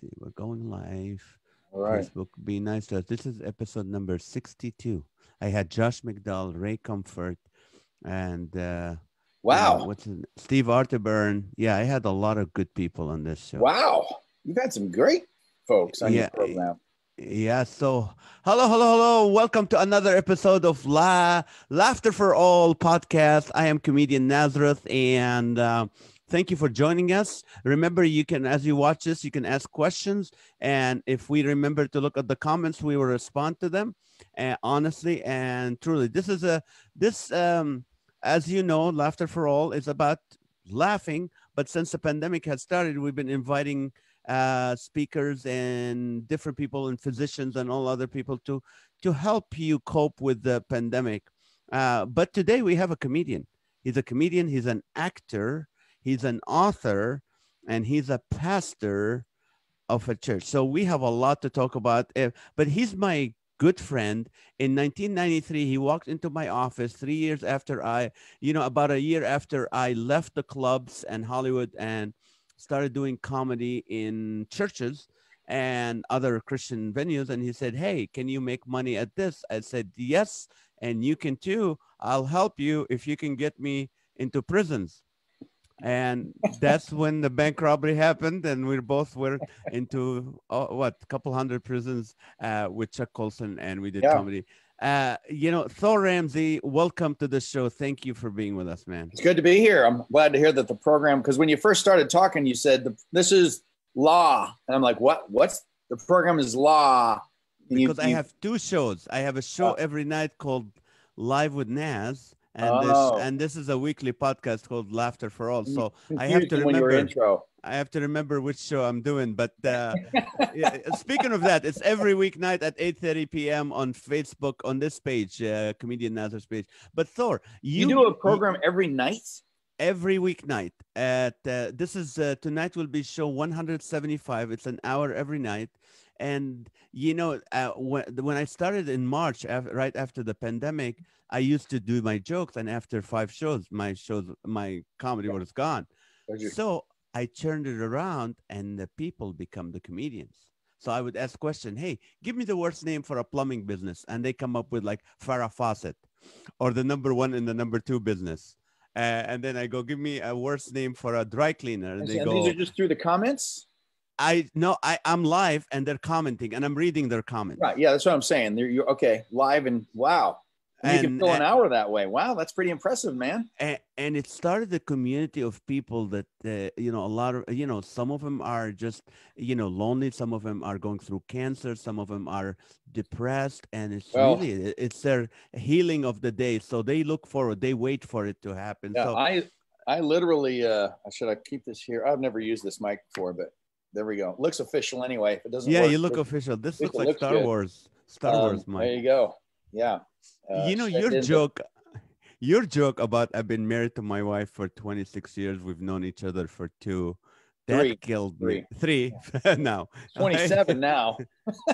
see. We're going live. All right. Facebook, be nice to us. This is episode number 62. I had Josh McDowell, Ray Comfort, and Wow. Steve Arterburn. Yeah, I had a lot of good people on this show. Wow. You've had some great folks on your Yeah, program. yeah. So, hello. Welcome to another episode of Laughter for All podcast. I am comedian Nazareth, and thank you for joining us. Remember, you can, as you watch this, you can ask questions, and if we remember to look at the comments, we will respond to them. Honestly and truly, this, as you know, Laughter for All is about laughing. But since the pandemic has started, we've been inviting speakers and different people and physicians and all other people to help you cope with the pandemic. But today we have a comedian. He's a comedian. He's an actor. He's an author, and he's a pastor of a church. So we have a lot to talk about. But he's my good friend. In 1993, he walked into my office 3 years after about a year after I left the clubs and Hollywood and started doing comedy in churches and other Christian venues. And he said, "Hey, can you make money at this?" I said, "Yes, and you can too. I'll help you if you can get me into prisons." And that's when the bank robbery happened, and we both were into a couple hundred prisons with Chuck Colson, and we did Yeah. comedy. Thor Ramsey, welcome to the show. Thank you for being with us, man. It's good to be here. I'm glad to hear that the program, because when you first started talking, you said this is law. And I'm like, what's the program is law? And Because I have two shows. I have a show every night called Live with Naz. And this is a weekly podcast called Laughter for All. So I have to remember. I have to remember which show I'm doing. But speaking of that, it's every weeknight at 8:30 p.m. on Facebook on this page, Comedian Nazar's page. But Thor, you do a program every night. Every weeknight at this is tonight will be show 175. It's an hour every night. And when I started in March, right after the pandemic, I used to do my jokes, and after 5 shows, my comedy was gone. So I turned it around, and the people become the comedians. So I would ask question, "Hey, give me the worst name for a plumbing business," and they come up with like Farrah Fawcett, or the number 1 and the number 2 business. And then I go, "Give me a worse name for a dry cleaner," and they go, "These are just through the comments." I'm live, and they're commenting, and I'm reading their comments. Right. Yeah, that's what I'm saying. You're okay, live, and wow. And you can fill an hour that way. Wow, that's pretty impressive, man. And it started a community of people that, a lot of, some of them are just, lonely. Some of them are going through cancer. Some of them are depressed. And it's their healing of the day. So they look forward. They wait for it to happen. Yeah, so I literally, should I keep this here? I've never used this mic before, but there we go. It looks official anyway. If it doesn't work, you look official. This looks like Star Wars. Star Wars mic. There you go. Yeah. Your joke about I've been married to my wife for 26 years. We've known each other for 2. That killed me. 3 now. 27 now.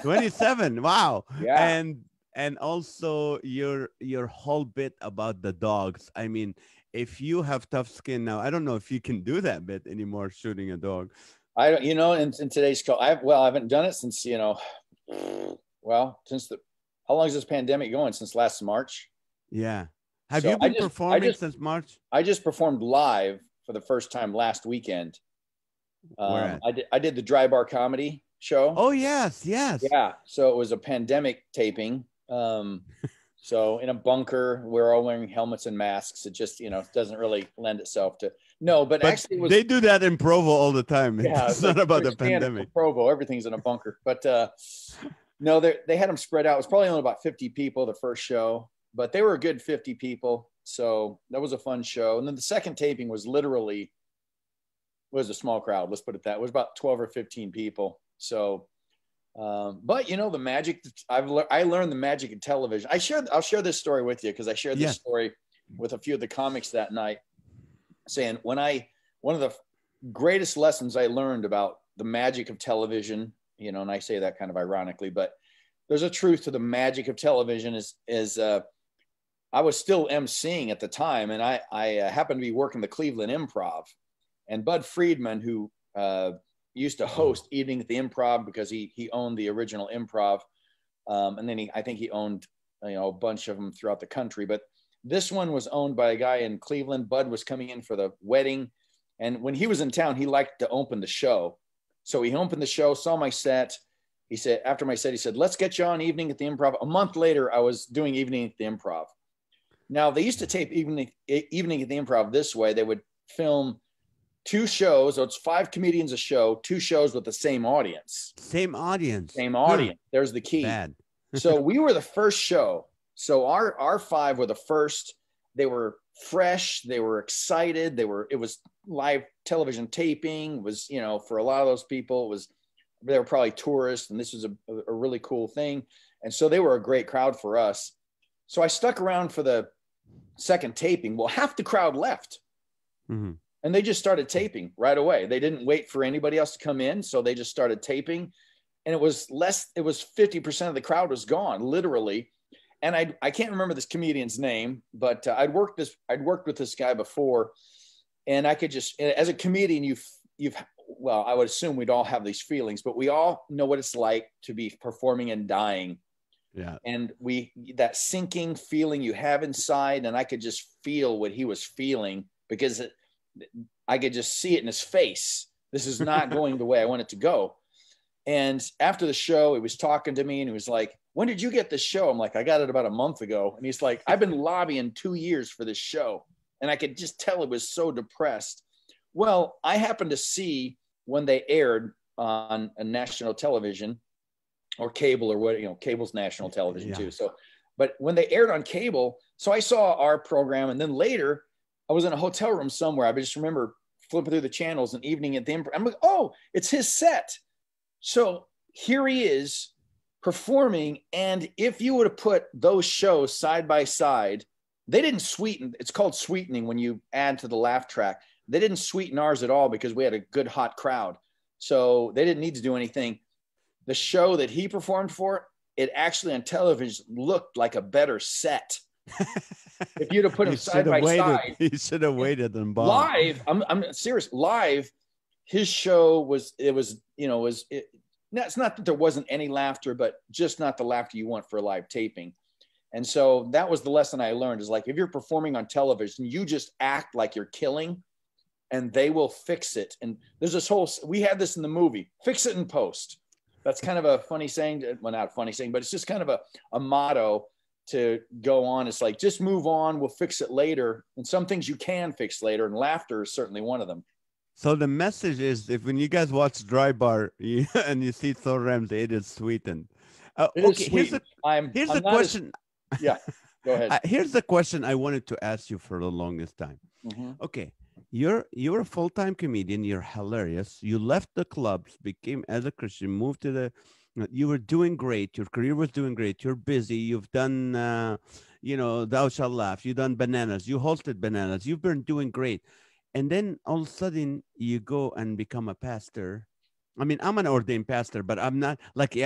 27. Wow. Yeah. And also your whole bit about the dogs. I mean, if you have tough skin now, I don't know if you can do that bit anymore, shooting a dog. In today's call, I haven't done it since, how long is this pandemic going? Since last March? Yeah. Have you been performing since March? I just performed live for the first time last weekend. I did the Dry Bar Comedy show. Oh, yes. Yeah. So it was a pandemic taping. So in a bunker, we're all wearing helmets and masks. It just, doesn't really lend itself to. No, but actually they do that in Provo all the time. Yeah, it's not about the pandemic. Provo, everything's in a bunker. But no, they had them spread out. It was probably only about 50 people the first show, but they were a good 50 people. So that was a fun show. And then the second taping was a small crowd. Let's put it that. It was about 12 or 15 people. So, but the magic, I learned the magic of television. I'll share this story with you, because I shared this story with a few of the comics that night, saying one of the greatest lessons I learned about the magic of television, and I say that kind of ironically, but there's a truth to the magic of television is I was still emceeing at the time, and I happened to be working the Cleveland Improv, and Bud Friedman, who used to host Evening at the Improv because he owned the original Improv. And then I think he owned, a bunch of them throughout the country. But this one was owned by a guy in Cleveland. Bud was coming in for the wedding. And when he was in town, he liked to open the show. So he opened the show, saw my set. He said, after my set, he said, let's get you on Evening at the Improv. A month later, I was doing Evening at the Improv. Now, they used to tape Evening at the Improv this way. They would film 2 shows. So it's 5 comedians a show, 2 shows with the same audience. Same audience. Same audience. There's the key. Bad. So we were the first show. So our 5 were the first. They were fresh. They were excited. It was live television taping. It was, for a lot of those people, they were probably tourists, and this was a really cool thing. And so they were a great crowd for us. So I stuck around for the second taping. Well, half the crowd left. Mm-hmm. And they just started taping right away. They didn't wait for anybody else to come in. So they just started taping. And it was 50% of the crowd was gone, literally. And I can't remember this comedian's name, but I'd worked with this guy before. And I could just, as a comedian, well, I would assume we'd all have these feelings, but we all know what it's like to be performing and dying. Yeah. And that sinking feeling you have inside. And I could just feel what he was feeling because I could just see it in his face. This is not going the way I want it to go. And after the show, he was talking to me and he was like, when did you get this show? I'm like, I got it about a month ago. And he's like, I've been lobbying 2 years for this show. And I could just tell it was so depressed. Well, I happened to see when they aired on a national television or cable or what, cable's national television too. So, but when they aired on cable, so I saw our program, and then later I was in a hotel room somewhere. I just remember flipping through the channels and Evening at the Improv. I'm like, oh, it's his set. So here he is performing. And if you would have put those shows side by side, they didn't sweeten. It's called sweetening when you add to the laugh track. They didn't sweeten ours at all because we had a good hot crowd. So they didn't need to do anything. The show that he performed for, it actually on television looked like a better set. If you'd have put him side by side, he should have waited and bought live. I'm serious. Live, his show it's not that there wasn't any laughter, but just not the laughter you want for a live taping. And so that was the lesson I learned is like, if you're performing on television, you just act like you're killing and they will fix it. And there's we had this in the movie, fix it in post. That's kind of a funny saying. Well, not a funny saying, but it's just kind of a motto to go on. It's like, just move on. We'll fix it later. And some things you can fix later. And laughter is certainly one of them. So the message is, if when you guys watch Dry Bar and you see Thor Ramsey, it is sweetened. Here's a question. Yeah, go ahead. Here's the question I wanted to ask you for the longest time. Mm-hmm. Okay, you're a full-time comedian. You're hilarious. You left the clubs, became as a Christian, moved to you were doing great. Your career was doing great. You're busy. You've done, Thou Shalt Laugh. You've done Bananas. You hosted Bananas. You've been doing great. And then all of a sudden you go and become a pastor. I mean, I'm an ordained pastor, but I'm not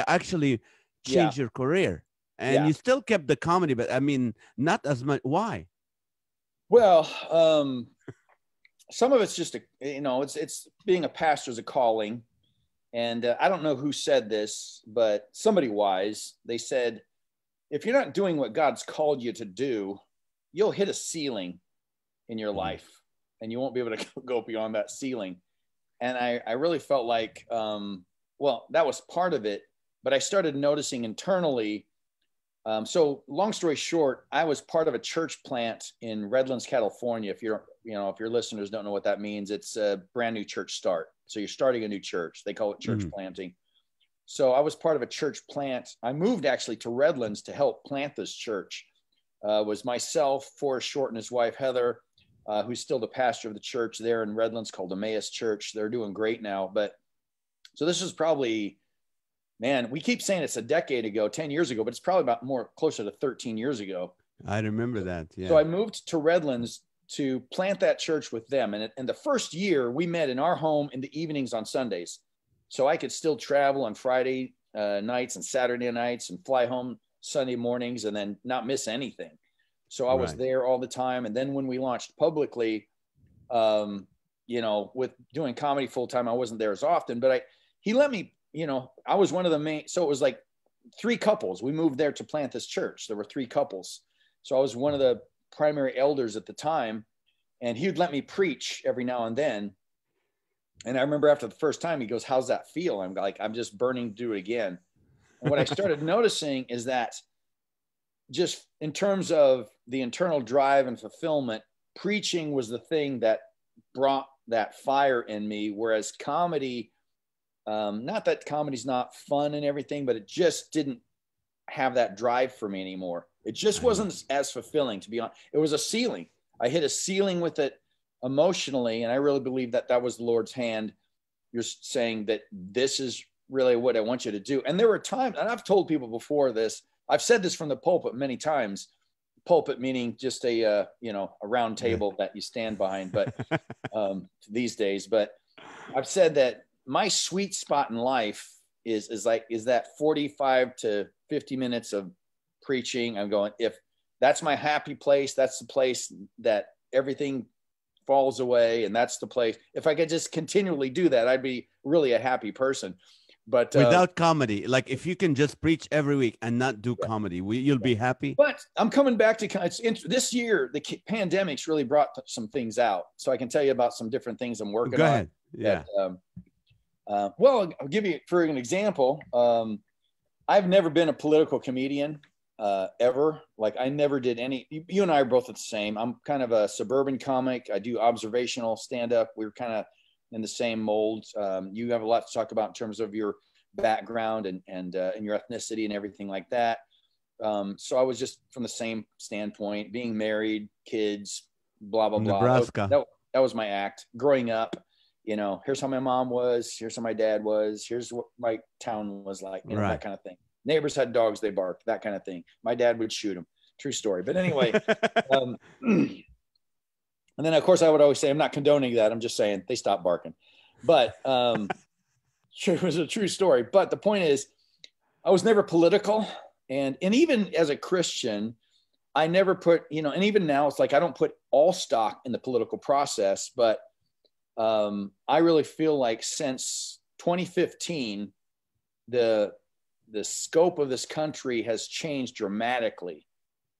actually change your career. And you still kept the comedy, but I mean, not as much. Why? Well, some of it's just, it's being a pastor is a calling. And I don't know who said this, but somebody wise, they said, if you're not doing what God's called you to do, you'll hit a ceiling in your life and you won't be able to go beyond that ceiling. And I really felt like, that was part of it, but I started noticing internally. So long story short, I was part of a church plant in Redlands, California. If your listeners don't know what that means, it's a brand new church start. So you're starting a new church. They call it church planting. So I was part of a church plant. I moved actually to Redlands to help plant this church. Was myself, Forrest Short, and his wife, Heather, who's still the pastor of the church there in Redlands called Emmaus Church. They're doing great now. But so this is probably, man, we keep saying it's a decade ago, 10 years ago, but it's probably about closer to 13 years ago. I remember that. Yeah. So I moved to Redlands to plant that church with them. And the first year we met in our home in the evenings on Sundays. So I could still travel on Friday nights and Saturday nights and fly home Sunday mornings and then not miss anything. So I was there all the time. And then when we launched publicly, with doing comedy full time, I wasn't there as often, but he let me, I was one of the main, so it was like 3 couples. We moved there to plant this church. There were 3 couples. So I was one of the primary elders at the time, and he would let me preach every now and then. And I remember after the first time, he goes, "How's that feel?" I'm like, "I'm just burning to do it again." And what I started noticing is that just in terms of the internal drive and fulfillment, preaching was the thing that brought that fire in me. Whereas comedy, not that comedy's not fun and everything, but it just didn't have that drive for me anymore. It just wasn't as fulfilling, to be honest. It was a ceiling. I hit a ceiling with it emotionally. And I really believe that that was the Lord's hand. You're saying that this is really what I want you to do. And there were times, and I've told people before this, I've said this from the pulpit many times, pulpit meaning just a round table that you stand behind, but these days, but I've said that my sweet spot in life is that 45 to 50 minutes of preaching. I'm going, if that's my happy place, that's the place that everything falls away. And that's the place. If I could just continually do that, I'd be really a happy person. But without comedy, like if you can just preach every week and not do comedy, you'll be happy. But I'm coming back to this year, the pandemic's really brought some things out. So I can tell you about some different things I'm working on. Go ahead. Yeah. Well, I'll give you for an example. I've never been a political comedian ever. Like I never did any. You and I are both the same. I'm kind of a suburban comic. I do observational stand-up. We're kind of in the same mold. You have a lot to talk about in terms of your background and your ethnicity and everything like that. So I was just from the same standpoint, being married, kids, blah, blah, blah. Nebraska. That was my act growing up. Here's how my mom was. Here's how my dad was. Here's what my town was like, right. That kind of thing. Neighbors had dogs, they barked, that kind of thing. My dad would shoot them. True story. But anyway, and then, of course, I would always say, I'm not condoning that. I'm just saying they stopped barking. But it was a true story. But the point is, I was never political. And even as a Christian, I never put, and even now it's like I don't put all stock in the political process. But I really feel like since 2015, the scope of this country has changed dramatically.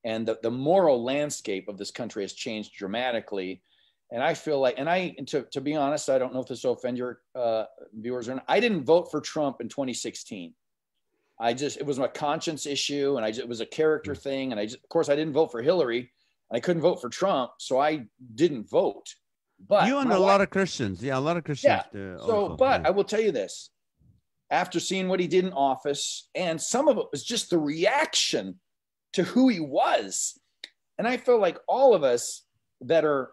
And the moral landscape of this country has changed dramatically. And I feel like, to be honest, I don't know if this will offend your viewers or not. I didn't vote for Trump in 2016. It was my conscience issue. And it was a character thing. And of course, I didn't vote for Hillary. I couldn't vote for Trump. So I didn't vote. But you and a lot of Christians. Yeah, a lot of Christians. Yeah. I will tell you this. After seeing what he did in office, and some of it was just the reaction to who he was. And I feel like all of us that are,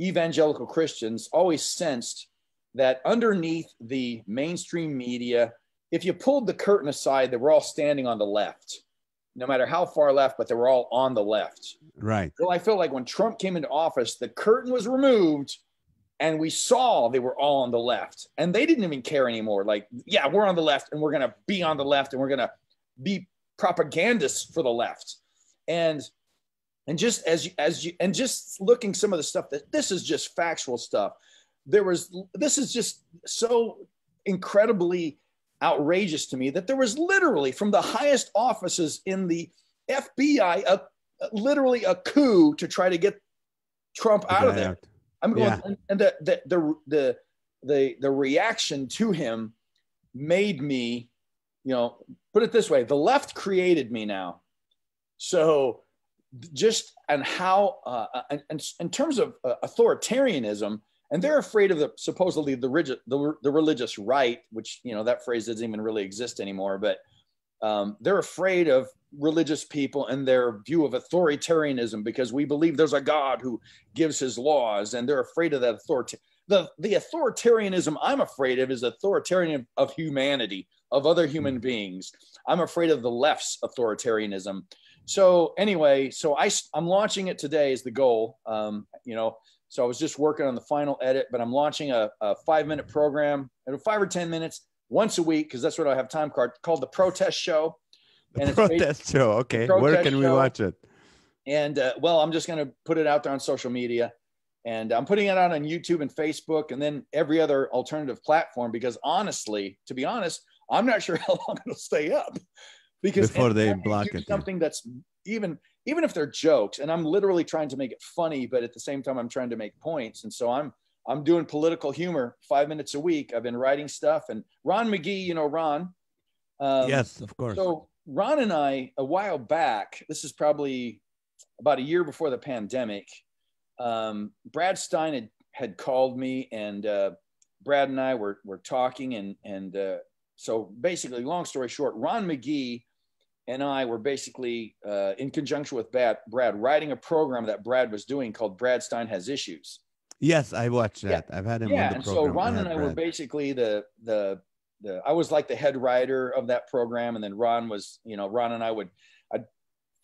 evangelical Christians always sensed that underneath the mainstream media, if you pulled the curtain aside, they were all standing on the left, no matter how far left, but they were all on the left. Right. Well, I feel like when Trump came into office, the curtain was removed and we saw they were all on the left and they didn't even care anymore. Like, yeah, we're on the left and we're going to be on the left and we're going to be propagandists for the left. And just just looking some of the stuff that this is just factual stuff. This is just so incredibly outrageous to me that there was literally from the highest offices in the FBI, literally a coup to try to get Trump out of there. I'm going, and the reaction to him made me, put it this way, the left created me now. So just, and how, in terms of authoritarianism, and they're afraid of supposedly the religious right, which, that phrase doesn't even really exist anymore, but they're afraid of religious people and their view of authoritarianism because we believe there's a God who gives his laws, and they're afraid of that authority. The authoritarianism I'm afraid of is authoritarian of humanity, of other human beings. I'm afraid of the left's authoritarianism. So anyway, I'm launching it today is the goal. So I was just working on the final edit, but I'm launching a 5-minute program, 5 or 10 minutes once a week, because that's what I have time called The Protest Show. And Protest Show. Okay. Where can we watch it? And I'm just going to put it out there on social media. And I'm putting it out on YouTube and Facebook and then every other alternative platform, because honestly, to be honest, I'm not sure how long it'll stay up, because before they block it. Something that's even if they're jokes, and I'm literally trying to make it funny, but at the same time, I'm trying to make points. And so I'm doing political humor 5 minutes a week. I've been writing stuff. And Ron McGee, you know, Ron. Yes, of course. So Ron and I, a while back, this is probably about a year before the pandemic, Brad Stein had called me, and Brad and I were talking, and so basically, long story short, Ron McGee and I were basically in conjunction with Brad writing a program that Brad was doing called Brad Stein Has Issues. Yes, I watched that. Yeah. I've had him on the program. So Ron and I were basically I was like the head writer of that program, and then Ron and I I'd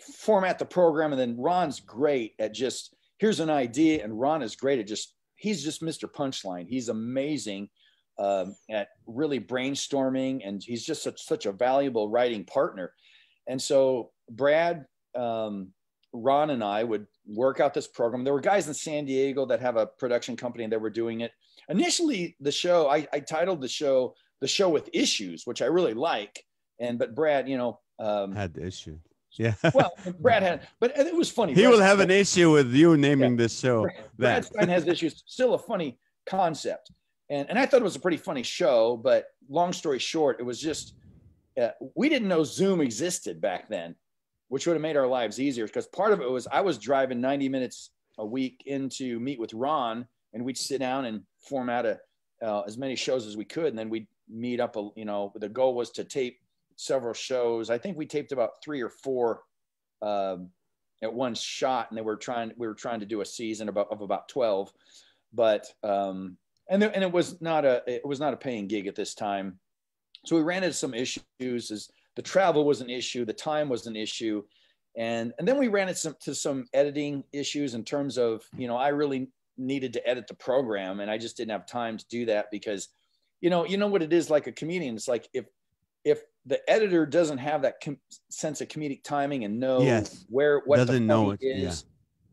format the program, and then Ron's great at just, here's an idea, and Ron is great at he's just Mr. Punchline. He's amazing at really brainstorming, and he's just such a valuable writing partner. And so Brad, Ron and I would work out this program. There were guys in San Diego that have a production company, and they were doing it. Initially, the show, I titled the show with Issues, which I really like. But Brad, had issues. Yeah. Well, Brad had, but it was funny. He will have an issue with you naming this show. Brad Stein Has Issues. Still a funny concept. And I thought it was a pretty funny show, but long story short, it was just, we didn't know Zoom existed back then, which would have made our lives easier, because part of it was I was driving 90 minutes a week in to meet with Ron, and we'd sit down and format as many shows as we could. And then we'd meet up, the goal was to tape several shows. I think we taped about 3 or 4 at one shot, and we were trying to do a season of about 12, but and it was not a paying gig at this time. So we ran into some issues. As the travel was an issue, the time was an issue, and then we ran into some editing issues in terms of, I really needed to edit the program, and I just didn't have time to do that, because you know what it is, like a comedian. It's like if the editor doesn't have that sense of comedic timing and know what doesn't the funny is,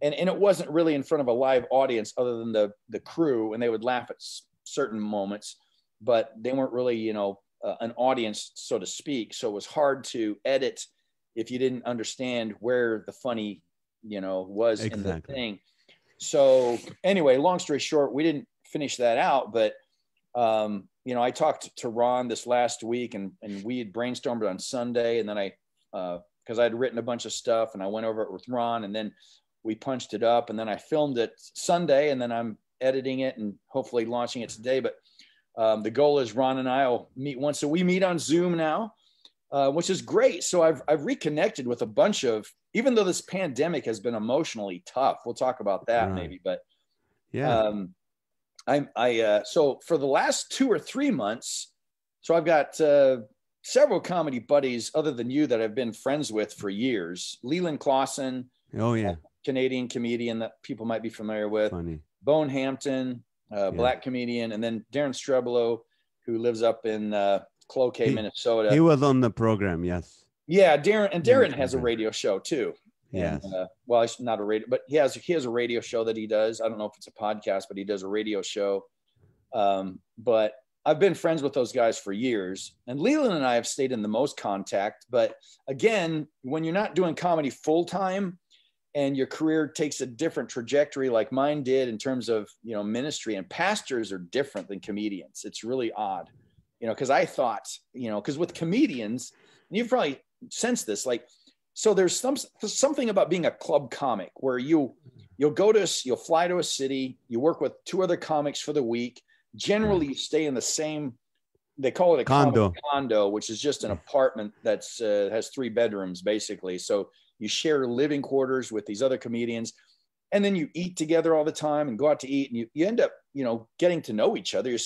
and it wasn't really in front of a live audience other than the crew, and they would laugh at certain moments, but they weren't really an audience, so to speak. So it was hard to edit if you didn't understand where the funny was in the thing. So anyway, long story short, we didn't finish that out, but I talked to Ron this last week, and we had brainstormed on Sunday, and then because I'd written a bunch of stuff, and I went over it with Ron, and then we punched it up, and then I filmed it Sunday, and then I'm editing it and hopefully launching it today. But the goal is Ron and I will meet once. So we meet on Zoom now, which is great. So I've reconnected with a bunch of, even though this pandemic has been emotionally tough, we'll talk about that maybe, but so for the last 2 or 3 months, so I've got several comedy buddies other than you that I've been friends with for years. Leland Clausen. Oh yeah. Canadian comedian that people might be familiar with. Funny. Bone Hampton, black comedian, and then Darren Strebolo, who lives up in Cloquet, Minnesota. He was on the program, yes. Yeah, Darren has a radio show too. Yes. And, well, it's not a radio, but he has a radio show that he does. I don't know if it's a podcast, but he does a radio show. But I've been friends with those guys for years, and Leland and I have stayed in the most contact. But again, when you're not doing comedy full time, and your career takes a different trajectory like mine did in terms of, ministry, and pastors are different than comedians. It's really odd, because I thought, because with comedians, and you've probably sensed this, like, so there's something about being a club comic where you'll fly to a city, you work with 2 other comics for the week. Generally you stay in the same, they call it a condo, which is just an apartment that's has 3 bedrooms basically. So you share living quarters with these other comedians, and then you eat together all the time and go out to eat, and you end up, getting to know each other.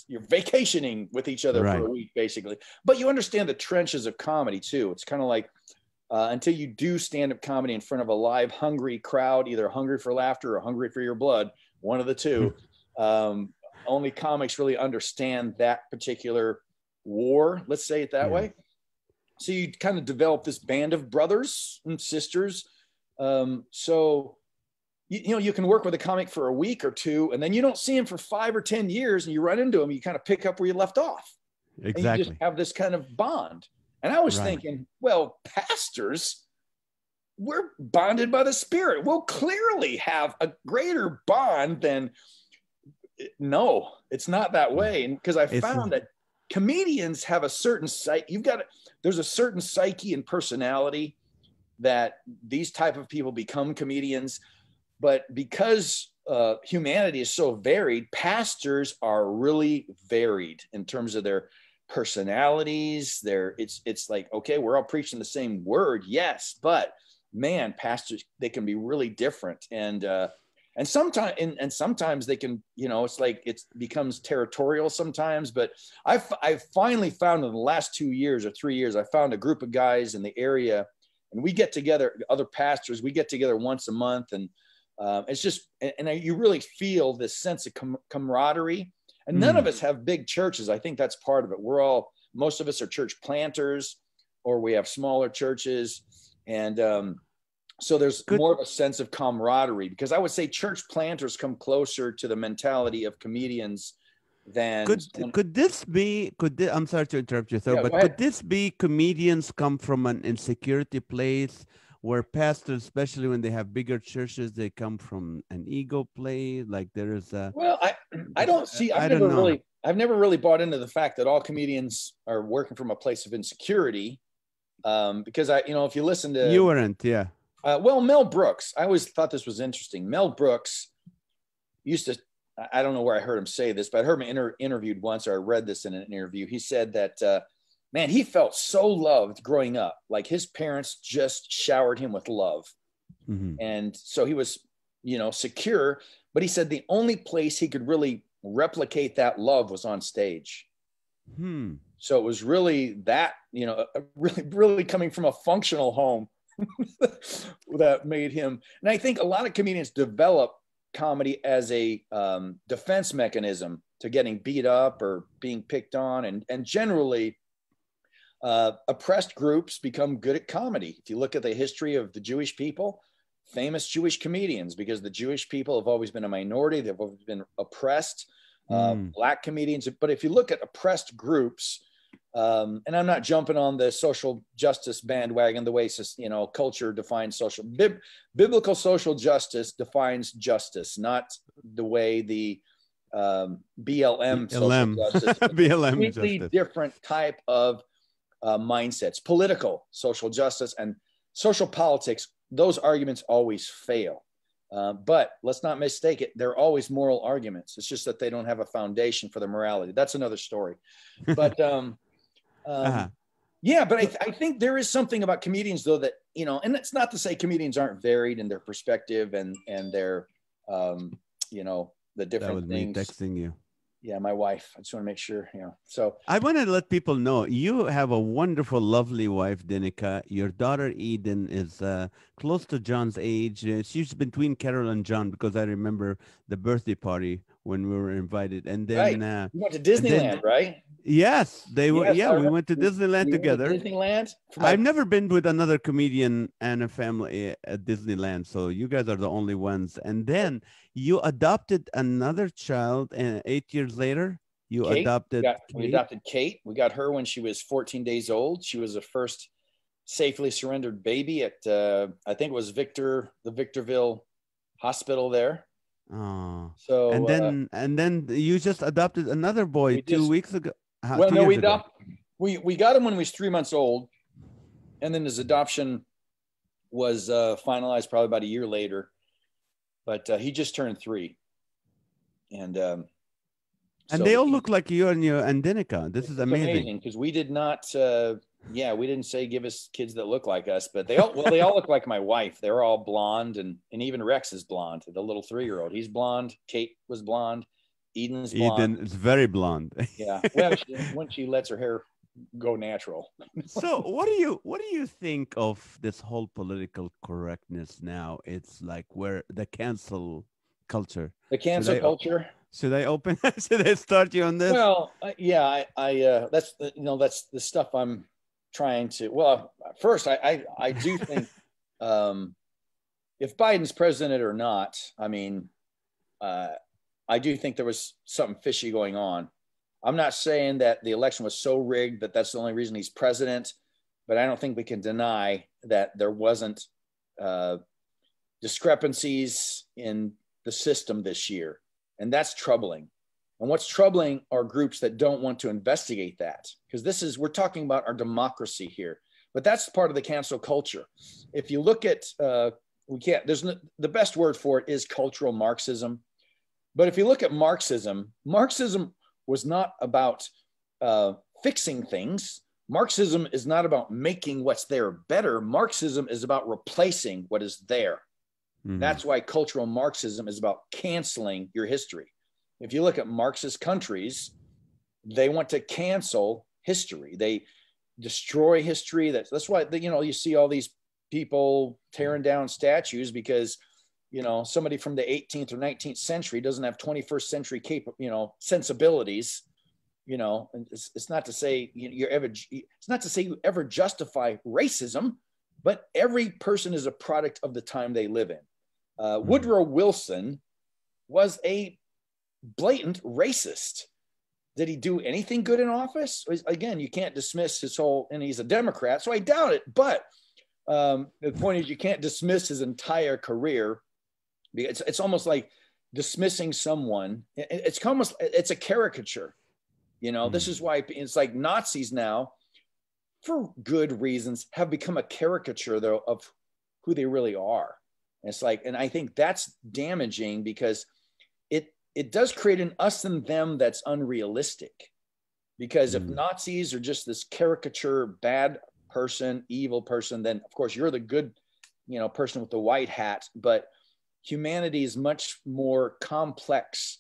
You're vacationing with each other for a week, basically. But you understand the trenches of comedy too. It's kind of like until you do stand-up comedy in front of a live, hungry crowd, either hungry for laughter or hungry for your blood, one of the two, only comics really understand that particular war, let's say it that way. So you kind of develop this band of brothers and sisters. So you can work with a comic for a week or two, and then you don't see him for 5 or 10 years, and you run into him, you kind of pick up where you left off. Exactly. And you just have this kind of bond. And I was thinking, well, pastors, we're bonded by the Spirit. We'll clearly have a greater bond than, no, it's not that way. And because I found that comedians have a certain there's a certain psyche and personality that these type of people become comedians. But because humanity is so varied, pastors are really varied in terms of their personalities. It's like, okay, we're all preaching the same word, yes, but man, pastors, they can be really different, and sometimes they can, it's like it becomes territorial sometimes. But I've finally found in the last 2 years or 3 years, I found a group of guys in the area, and we get together, other pastors, we get together once a month, and it's just, and you really feel this sense of camaraderie. And none of us have big churches. I think that's part of it. Most of us are church planters, or we have smaller churches. And so there's more of a sense of camaraderie, because I would say church planters come closer to the mentality of comedians than. I'm sorry to interrupt you, sir, but could this be comedians come from an insecurity place, where pastors, especially when they have bigger churches, they come from an ego play? Like there is a. Well, I don't see. I've never really bought into the fact that all comedians are working from a place of insecurity. Because if you listen to. You weren't, yeah. Well, Mel Brooks, I always thought this was interesting. Mel Brooks used to, I don't know where I heard him say this, but I heard him interviewed once, or I read this in an interview. He said that, man, he felt so loved growing up. Like his parents just showered him with love. Mm-hmm. And so he was, secure. But he said the only place he could really replicate that love was on stage. So it was really that, really coming from a functional home that made him. And I think a lot of comedians develop comedy as a defense mechanism to getting beat up or being picked on. And generally, oppressed groups become good at comedy. If you look at the history of the Jewish people, famous Jewish comedians, because the Jewish people have always been a minority, they've always been oppressed. Black comedians. But if you look at oppressed groups, and I'm not jumping on the social justice bandwagon the way culture defines biblical social justice defines justice, not the way the BLM social justice. BLM completely justice. Different type of mindsets. Political social justice and social politics, those arguments always fail. But let's not mistake it. They're always moral arguments. It's just that they don't have a foundation for their morality. That's another story. But yeah, but I think there is something about comedians, though, that, and it's not to say comedians aren't varied in their perspective and their, the different that was things. Me texting you. Yeah, my wife. I just want to make sure, So I want to let people know you have a wonderful, lovely wife, Danica. Your daughter Eden is close to John's age. She's between Carol and John, because I remember the birthday party when we were invited. And then you went to Disneyland, right? Yes, they were. Yes, we went to Disneyland together. Disneyland. I've never been with another comedian and a family at Disneyland, so you guys are the only ones. And then you adopted another child, and 8 years later, we adopted Kate. We got her when she was 14 days old. She was the first safely surrendered baby at I think it was the Victorville Hospital there. Oh, so and then you just adopted another boy 2 weeks ago. We got him when he was 3 months old, and then his adoption was finalized probably about a year later. But he just turned 3, and they all look like you and Danica. This is amazing because we did not. We didn't say give us kids that look like us, but they all look like my wife. They're all blonde, and even Rex is blonde. The little 3-year-old, he's blonde. Kate was blonde. Eden's blonde. Eden is very blonde. Yeah, well, when she lets her hair go natural. So, what do you think of this whole political correctness now? It's like where the cancel culture. The cancel culture. Should I open? Should I start you on this? Well, yeah, I that's the stuff I'm trying to. Well, first, I do think if Biden's president or not, I mean, I do think there was something fishy going on. I'm not saying that the election was so rigged that that's the only reason he's president, but I don't think we can deny that there wasn't discrepancies in the system this year. And that's troubling. And what's troubling are groups that don't want to investigate that, because we're talking about our democracy here. But that's part of the cancel culture. If you look at, the best word for it is cultural Marxism. But if you look at Marxism was not about fixing things. Marxism is not about making what's there better. Marxism is about replacing what is there. Mm-hmm. That's why cultural Marxism is about canceling your history. If you look at Marxist countries, they want to cancel history. They destroy history. That's why, you see all these people tearing down statues because, somebody from the 18th or 19th century doesn't have 21st century sensibilities. It's not to say you ever justify racism, but every person is a product of the time they live in. Woodrow Wilson was a blatant racist. Did he do anything good in office? Again, you can't dismiss and he's a Democrat, so I doubt it. But the point is, you can't dismiss his entire career. It's almost like dismissing someone. It's a caricature. This is why it's like Nazis now, for good reasons, have become a caricature though of who they really are. And it's like, and I think that's damaging because it does create an us and them that's unrealistic. Because if Nazis are just this caricature, bad person, evil person, then of course you're the good, person with the white hat. But humanity is much more complex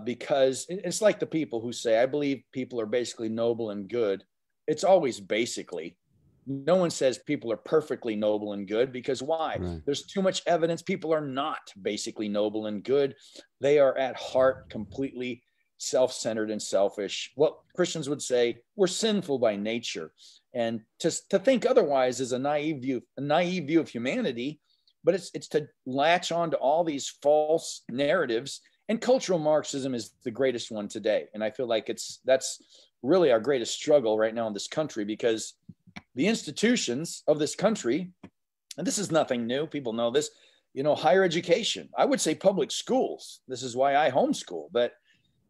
because it's like the people who say, I believe people are basically noble and good. It's always basically. No one says people are perfectly noble and good, because why? Right. There's too much evidence. People are not basically noble and good. They are at heart completely self-centered and selfish. What Christians would say, we're sinful by nature. And to think otherwise is a naive view of humanity, but it's to latch on to all these false narratives. And cultural Marxism is the greatest one today. And I feel like that's really our greatest struggle right now in this country, because the institutions of this country, and this is nothing new, people know this, higher education, I would say public schools. This is why I homeschool, but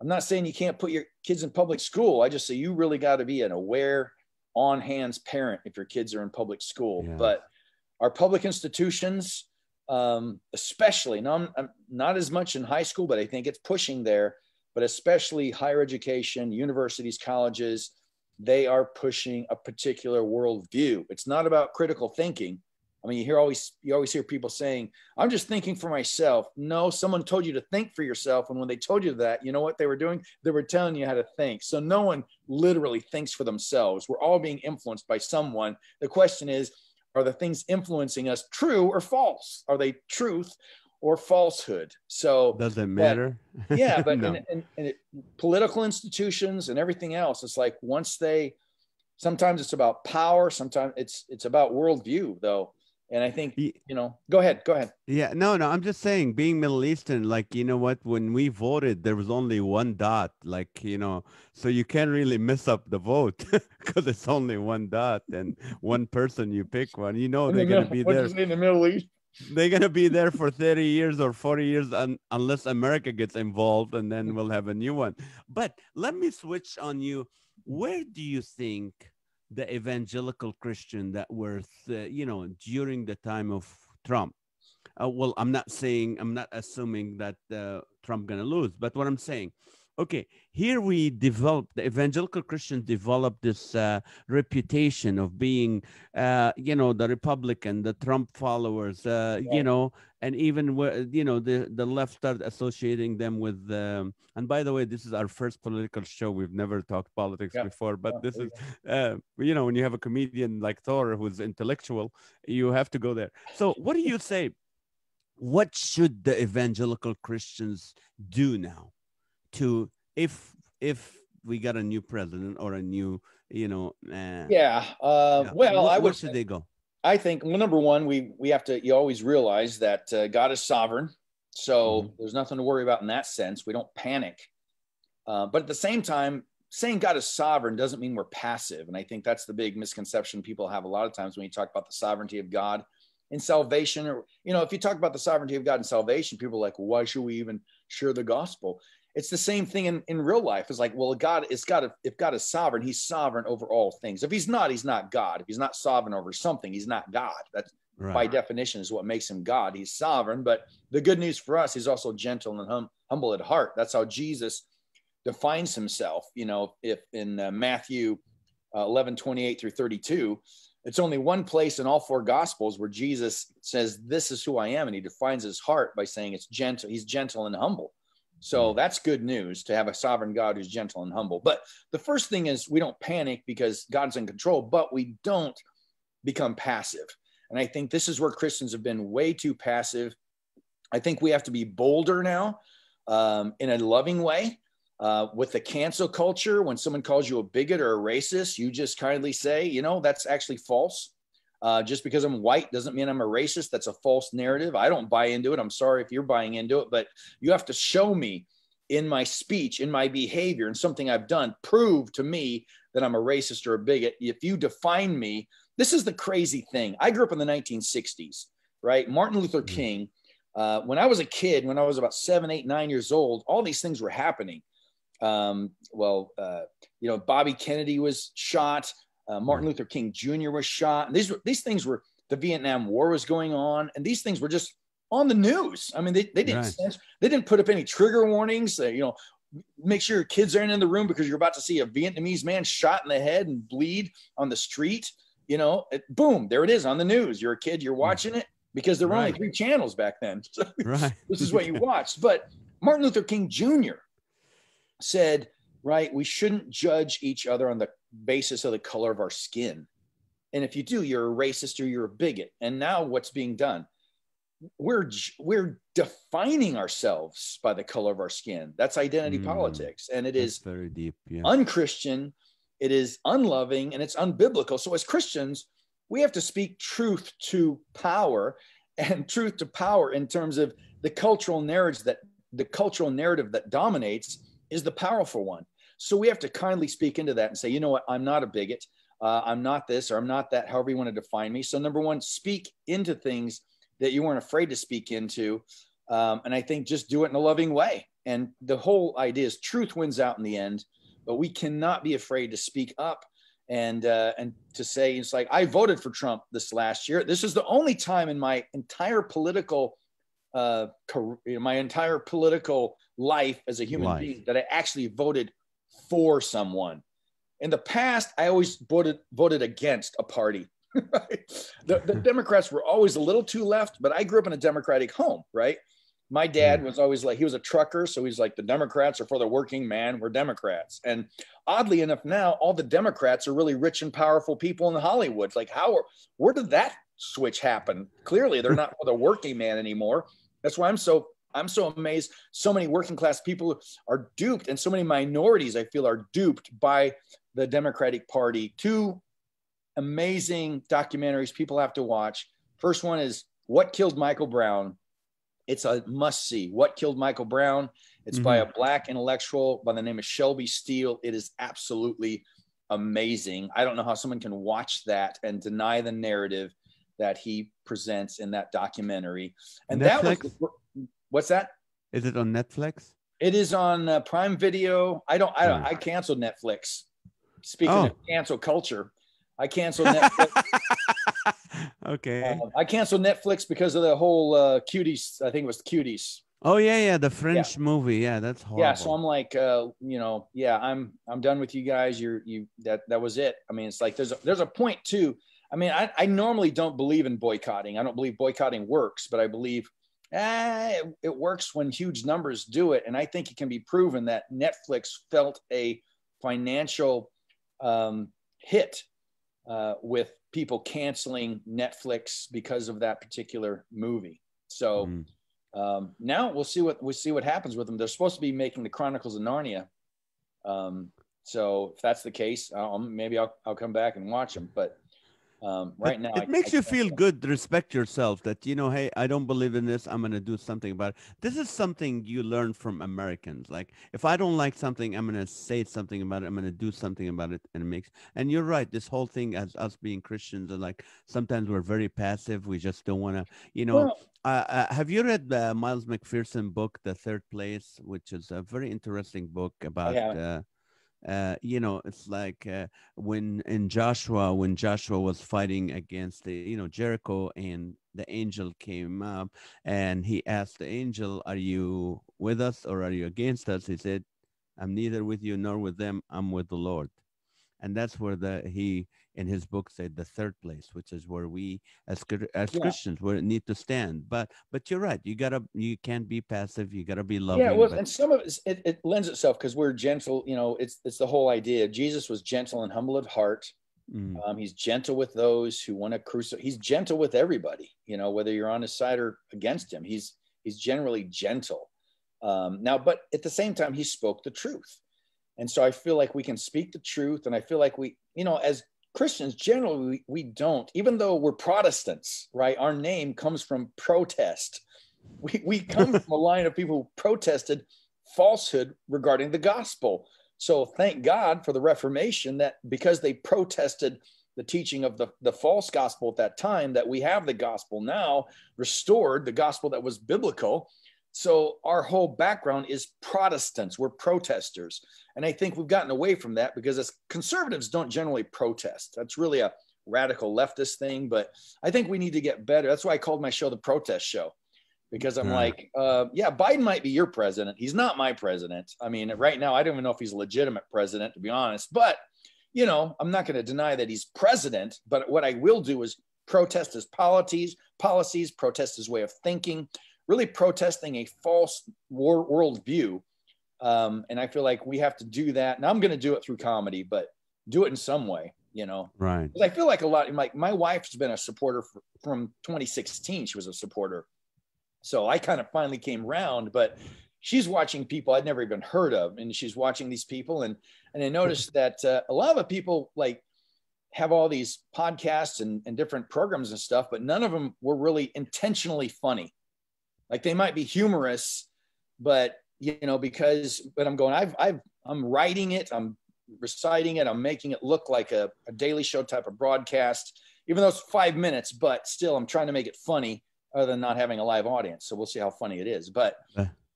I'm not saying you can't put your kids in public school. I just say you really got to be an aware, on-hands parent if your kids are in public school. Yeah. But our public institutions, especially, now I'm not as much in high school, but I think it's pushing there, but especially higher education, universities, colleges, they are pushing a particular worldview. It's not about critical thinking. I mean, you always hear people saying, I'm just thinking for myself. No, someone told you to think for yourself. And when they told you that, you know what they were doing? They were telling you how to think. So no one literally thinks for themselves. We're all being influenced by someone. The question is, are the things influencing us true or false? Are they truth or falsehood? So does it matter? Yeah, but No. in political institutions and everything else, it's like sometimes it's about power, sometimes it's about worldview though. And I think, go ahead. Yeah, no, I'm just saying, being Middle Eastern, like, you know what, when we voted, there was only one dot, like, so you can't really mess up the vote because it's only one dot and one person you pick one, they're going to be there. In the Middle East? They're going to be there for 30 years or 40 years unless America gets involved, and then we'll have a new one. But let me switch on you. Where do you think the evangelical Christian that were, during the time of Trump? Well, I'm not assuming that Trump going to lose, but what I'm saying, okay, here the evangelical Christians developed this reputation of being, the Republican, the Trump followers, and even the left started associating them with. And by the way, this is our first political show. We've never talked politics before, but this is, when you have a comedian like Thor who's intellectual, you have to go there. So, what do you say? What should the evangelical Christians do now to, if we got a new president or a new, where should they go? I think, well, number one, we have to, you always realize that God is sovereign. So there's nothing to worry about in that sense. We don't panic. But at the same time, saying God is sovereign doesn't mean we're passive. And I think that's the big misconception people have a lot of times when you talk about the sovereignty of God in salvation. Or, if you talk about the sovereignty of God in salvation, people are like, well, why should we even share the gospel? It's the same thing in real life. It's like, well, if God is sovereign, he's sovereign over all things. If he's not God. If he's not sovereign over something, he's not God. That's right. By definition is what makes him God. He's sovereign. But the good news for us, he's also gentle and humble at heart. That's how Jesus defines himself. If in Matthew 11:28 through 32, it's only one place in all four gospels where Jesus says, this is who I am. And he defines his heart by saying it's gentle. He's gentle and humble. So that's good news, to have a sovereign God who's gentle and humble. But the first thing is, we don't panic because God's in control, but we don't become passive. And I think this is where Christians have been way too passive. I think we have to be bolder now, in a loving way. With the cancel culture, when someone calls you a bigot or a racist, you just kindly say, that's actually false. Just because I'm white doesn't mean I'm a racist. That's a false narrative. I don't buy into it. I'm sorry if you're buying into it, but you have to show me in my speech, in my behavior, and something I've done, prove to me that I'm a racist or a bigot. If you define me, this is the crazy thing. I grew up in the 1960s, right? Martin Luther King. When I was a kid, when I was about 7, 8, 9 years old, all these things were happening. Bobby Kennedy was shot. Martin Luther King Jr. was shot. And these things were, the Vietnam War was going on, and these things were just on the news. I mean, they didn't put up any trigger warnings. Make sure your kids aren't in the room because you're about to see a Vietnamese man shot in the head and bleed on the street. Boom, there it is on the news. You're a kid, you're watching it, because there were only 3 channels back then. So this is what you watched. But Martin Luther King Jr. said, right, we shouldn't judge each other on the basis of the color of our skin. And if you do, you're a racist or you're a bigot. And now what's being done? We're defining ourselves by the color of our skin. That's identity politics. And it is very deep, unchristian, it is unloving, and it's unbiblical. So as Christians, we have to speak truth to power, and truth to power in terms of the cultural narrative that dominates is the powerful one. So we have to kindly speak into that and say, you know what, I'm not a bigot. I'm not this, or I'm not that, however you want to define me. So number one, speak into things that you weren't afraid to speak into. And I think just do it in a loving way. And the whole idea is truth wins out in the end, but we cannot be afraid to speak up and to say, it's like, I voted for Trump this last year. This is the only time in my entire political life as a human being that I actually voted for someone. In the past, I always voted against a party. Right? The Democrats were always a little too left, but I grew up in a Democratic home, right? My dad was always like, he was a trucker. So he's like, the Democrats are for the working man. We're Democrats. And oddly enough, now all the Democrats are really rich and powerful people in Hollywood. It's like, where did that switch happen? Clearly, they're not for the working man anymore. That's why I'm so amazed. So many working class people are duped, and so many minorities, I feel, are duped by the Democratic Party. 2 amazing documentaries people have to watch. First one is What Killed Michael Brown. It's a must see. What Killed Michael Brown. It's by a Black intellectual by the name of Shelby Steele. It is absolutely amazing. I don't know how someone can watch that and deny the narrative that he presents in that documentary. And Netflix? What's that? Is it on Netflix? It is on Prime Video. I canceled Netflix. Speaking of cancel culture, I canceled Netflix. Okay. I canceled Netflix because of the whole Cuties. I think it was Cuties. Oh yeah, the French movie. Yeah, that's horrible. Yeah, so I'm like, I'm done with you guys. That was it. I mean, it's like there's a point too. I mean, I normally don't believe in boycotting. I don't believe boycotting works, but I believe it works when huge numbers do it. And I think it can be proven that Netflix felt a financial hit with people canceling Netflix because of that particular movie. So now we'll see what happens with them. They're supposed to be making the Chronicles of Narnia. So if that's the case, maybe I'll come back and watch them. But Right now, it makes you feel good, respect yourself that, hey, I don't believe in this. I'm going to do something about it. This is something you learn from Americans. Like, if I don't like something, I'm going to say something about it. I'm going to do something about it. And you're right. This whole thing as us being Christians are like, sometimes we're very passive. We just don't want to, well, have you read the Miles McPherson book, The Third Place, which is a very interesting book I about, haven't. it's like when Joshua was fighting against Jericho, and the angel came up and he asked the angel, "Are you with us or are you against us?" He said, "I'm neither with you nor with them. I'm with the Lord." And that's where he in his book said the third place, which is where we as Yeah. Christians we need to stand. But you're right. You can't be passive. You gotta be Yeah, loving. well, But and some of it lends itself because we're gentle. It's the whole idea. Jesus was gentle and humble at heart. mm, He's gentle with those who want to crucify. He's gentle with everybody. Whether you're on his side or against him, he's generally gentle. Now, but at the same time, he spoke the truth, and so I feel like we can speak the truth, and I feel like we, as Christians, generally we don't, even though we're Protestants, right? Our name comes from protest. We come from a line of people who protested falsehood regarding the gospel. So thank God for the Reformation, that because they protested the teaching of the false gospel at that time, that we have the gospel now restored, the gospel that was biblical. So our whole background is Protestants. We're protesters. And I think we've gotten away from that because as conservatives don't generally protest. That's really a radical leftist thing. But I think we need to get better. That's why I called my show The Protest Show. Because I'm like, yeah, Biden might be your president. He's not my president. I mean, right now, I don't even know if he's a legitimate president, to be honest. But, I'm not going to deny that he's president. But what I will do is protest his policies, protest his way of thinking, really protesting a false worldview. And I feel like we have to do that. And I'm going to do it through comedy, but do it in some way, right. Because I feel like a lot, like my wife's been a supporter from 2016. She was a supporter. So I kind of finally came around, but she's watching people I'd never even heard of. And she's watching these people. And I noticed that a lot of the people like have all these podcasts and different programs and stuff, but none of them were really intentionally funny. Like they might be humorous, but but I'm going, I'm writing it, I'm reciting it, I'm making it look like a Daily Show type of broadcast, even though it's 5 minutes, but still I'm trying to make it funny other than not having a live audience. So we'll see how funny it is, but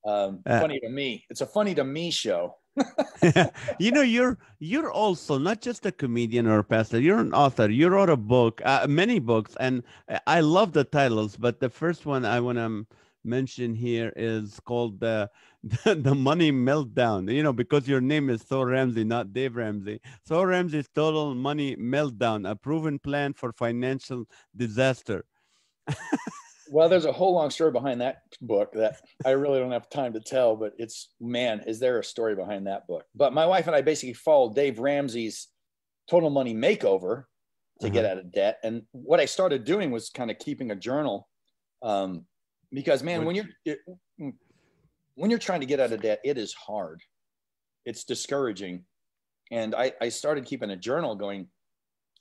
funny to me. It's a funny to me show. You're also not just a comedian or a pastor. You're an author. You wrote a book, many books, and I love the titles. But the first one I want to mention here is called the Money Meltdown. Because your name is Thor Ramsey, not Dave Ramsey. Thor Ramsey's Total Money Meltdown: A Proven Plan for Financial Disaster. Well, there's a whole long story behind that book that I really don't have time to tell, but is there a story behind that book? But my wife and I basically followed Dave Ramsey's Total Money Makeover to get out of debt. And what I started doing was kind of keeping a journal. Because man, when you're trying to get out of debt, it is hard. It's discouraging. And I started keeping a journal going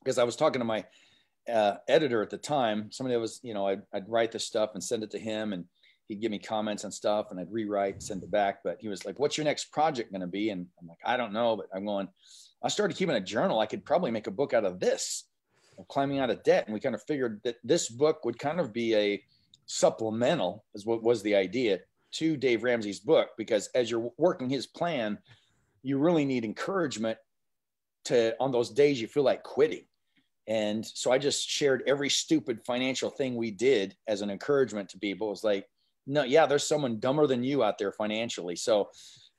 because I was talking to my editor at the time. Somebody that was, I'd write the stuff and send it to him, and he'd give me comments on stuff, and I'd rewrite, send it back. But he was like, "What's your next project going to be?" And I'm like, "I don't know." But I started keeping a journal. I could probably make a book out of this, climbing out of debt. And we kind of figured that this book would kind of be a supplemental, is what was the idea, to Dave Ramsey's book, because as you're working his plan, you really need encouragement on those days you feel like quitting. And so I just shared every stupid financial thing we did as an encouragement to people. It was like, no, yeah, there's someone dumber than you out there financially. So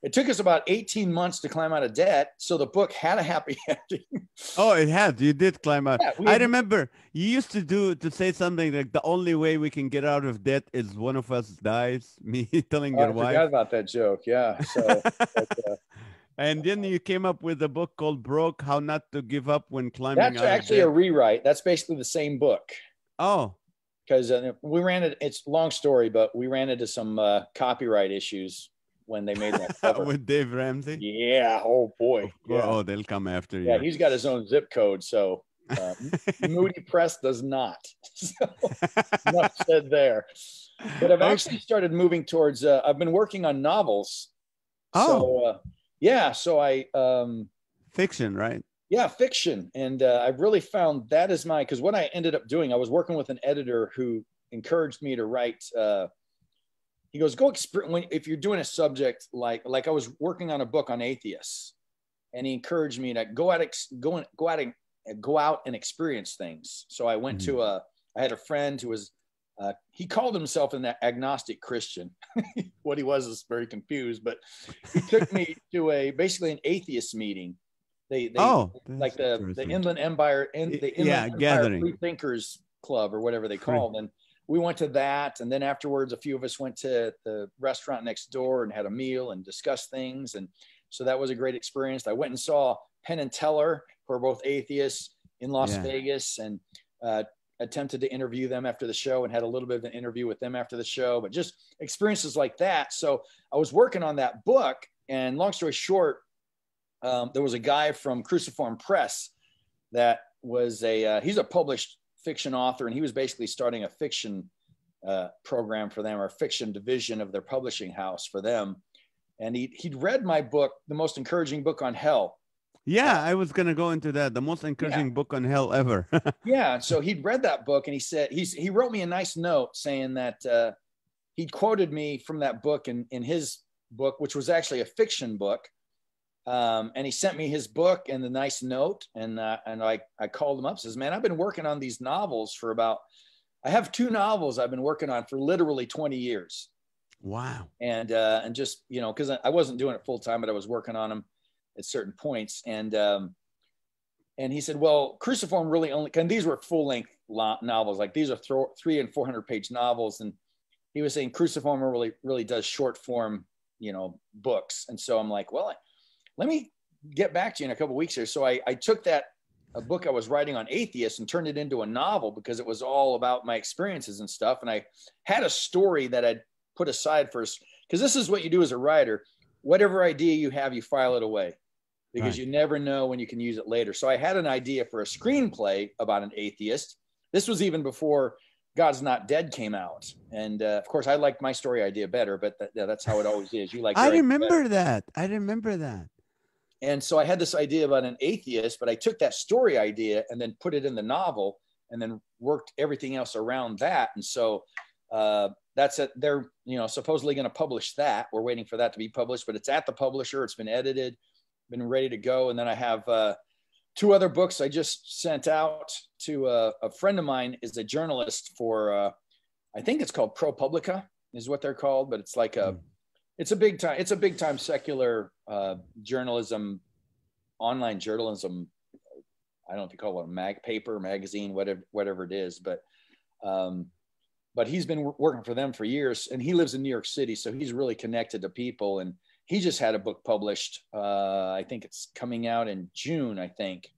it took us about 18 months to climb out of debt. So the book had a happy ending. Oh, it had. You did climb out. Yeah, I remember you used to say something like the only way we can get out of debt is one of us dies. Me telling your wife. I forgot about that joke. Yeah. So and then you came up with a book called Broke: How Not to Give Up When Climbing Out of Debt. That's actually a rewrite. That's basically the same book. Oh. Because we ran it. It's a long story, but we ran into some copyright issues when they made that cover. With Dave Ramsey? Yeah. Oh, boy. Yeah. Oh, they'll come after you. Yeah, he's got his own zip code. So Moody Press does not. So, enough said there. But I've actually started moving towards, I've been working on novels. So, yeah, so fiction, right? Yeah, fiction. And I've really found that is because what I ended up doing, I was working with an editor who encouraged me to write. He goes, if you're doing a subject like I was working on a book on atheists, and he encouraged me to go out and experience things. So I went to I had a friend who was, he called himself an agnostic Christian. What he was is very confused, but he took me to basically an atheist meeting. They like the Inland Empire and the Inland Empire gathering. Free Thinkers Club or whatever they called. And we went to that. And then afterwards, a few of us went to the restaurant next door and had a meal and discussed things. And so that was a great experience. I went and saw Penn and Teller, who are both atheists, in Las Vegas, and attempted to interview them after the show and had a little bit of an interview with them after the show, but just experiences like that. So I was working on that book, and long story short, there was a guy from Cruciform Press that was he's a published fiction author, and he was basically starting a fiction program for them, or a fiction division of their publishing house for them. And he'd read my book, The Most Encouraging Book on Hell. Yeah, I was going to go into that. The most encouraging book on hell ever. Yeah. So he'd read that book, and he said, he wrote me a nice note saying that he'd quoted me from that book in his book, which was actually a fiction book. And he sent me his book and the nice note. And I called him up, says, man, I've been working on these novels I have 2 novels I've been working on for literally 20 years. Wow. And just, cause I wasn't doing it full time, but I was working on them at certain points. And he said, well, Cruciform really and these were full length novels. Like these are 300 and 400 page novels. And he was saying Cruciform really, really does short form, books. And so I'm like, well, let me get back to you in a couple of weeks here. So I took a book I was writing on atheists and turned it into a novel, because it was all about my experiences and stuff. And I had a story that I'd put aside first, because this is what you do as a writer. Whatever idea you have, you file it away, because you never know when you can use it later. So I had an idea for a screenplay about an atheist. This was even before God's Not Dead came out. And of course, I liked my story idea better, but that's how it always is. You like I remember that. And so I had this idea about an atheist, but I took that story idea and then put it in the novel, and then worked everything else around that. And so that's it. They're, supposedly going to publish that. We're waiting for that to be published, but it's at the publisher. It's been edited, been ready to go. And then I have 2 other books I just sent out to a friend of mine, is a journalist for, I think it's called ProPublica is what they're called, but it's like it's a big time secular journalism, online journalism. I don't know if you call it a paper, magazine, whatever it is, but he's been working for them for years, and he lives in New York City. So he's really connected to people, and he just had a book published. I think it's coming out in June, I think,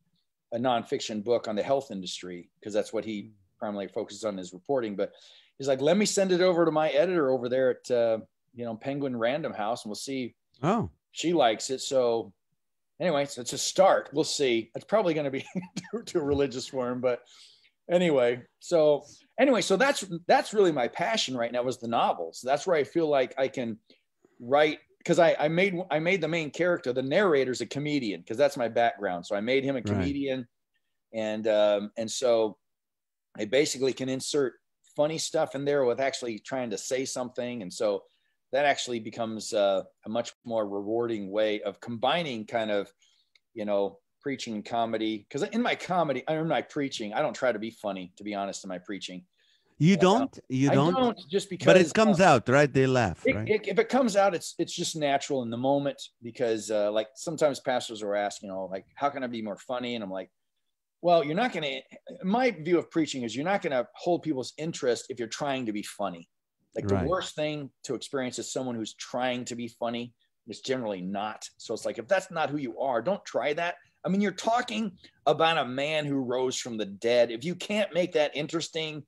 a nonfiction book on the health industry, because that's what he primarily focuses on, his reporting. But he's like, let me send it over to my editor over there at, Penguin Random House, and we'll see. Oh, she likes it. So anyway, so it's a start. We'll see. It's probably going to be too religious for him, but anyway, so that's really my passion right now, is the novels. That's where I feel like I can write, because I made the main character, the narrator's a comedian, because that's my background. So I made him a comedian, and so I basically can insert funny stuff in there with actually trying to say something. And so that actually becomes a much more rewarding way of combining kind of, preaching and comedy. Because in my preaching, I don't try to be funny, to be honest, in my preaching. You don't just because, but it comes out, right? They laugh, right? If it comes out, it's just natural in the moment, because like sometimes pastors are asking, like, how can I be more funny? And I'm like, well, you're not going to, my view of preaching is you're not going to hold people's interest if you're trying to be funny. Like the worst thing to experience is someone who's trying to be funny. It's generally not. So it's like, if that's not who you are, don't try that. I mean, you're talking about a man who rose from the dead. If you can't make that interesting,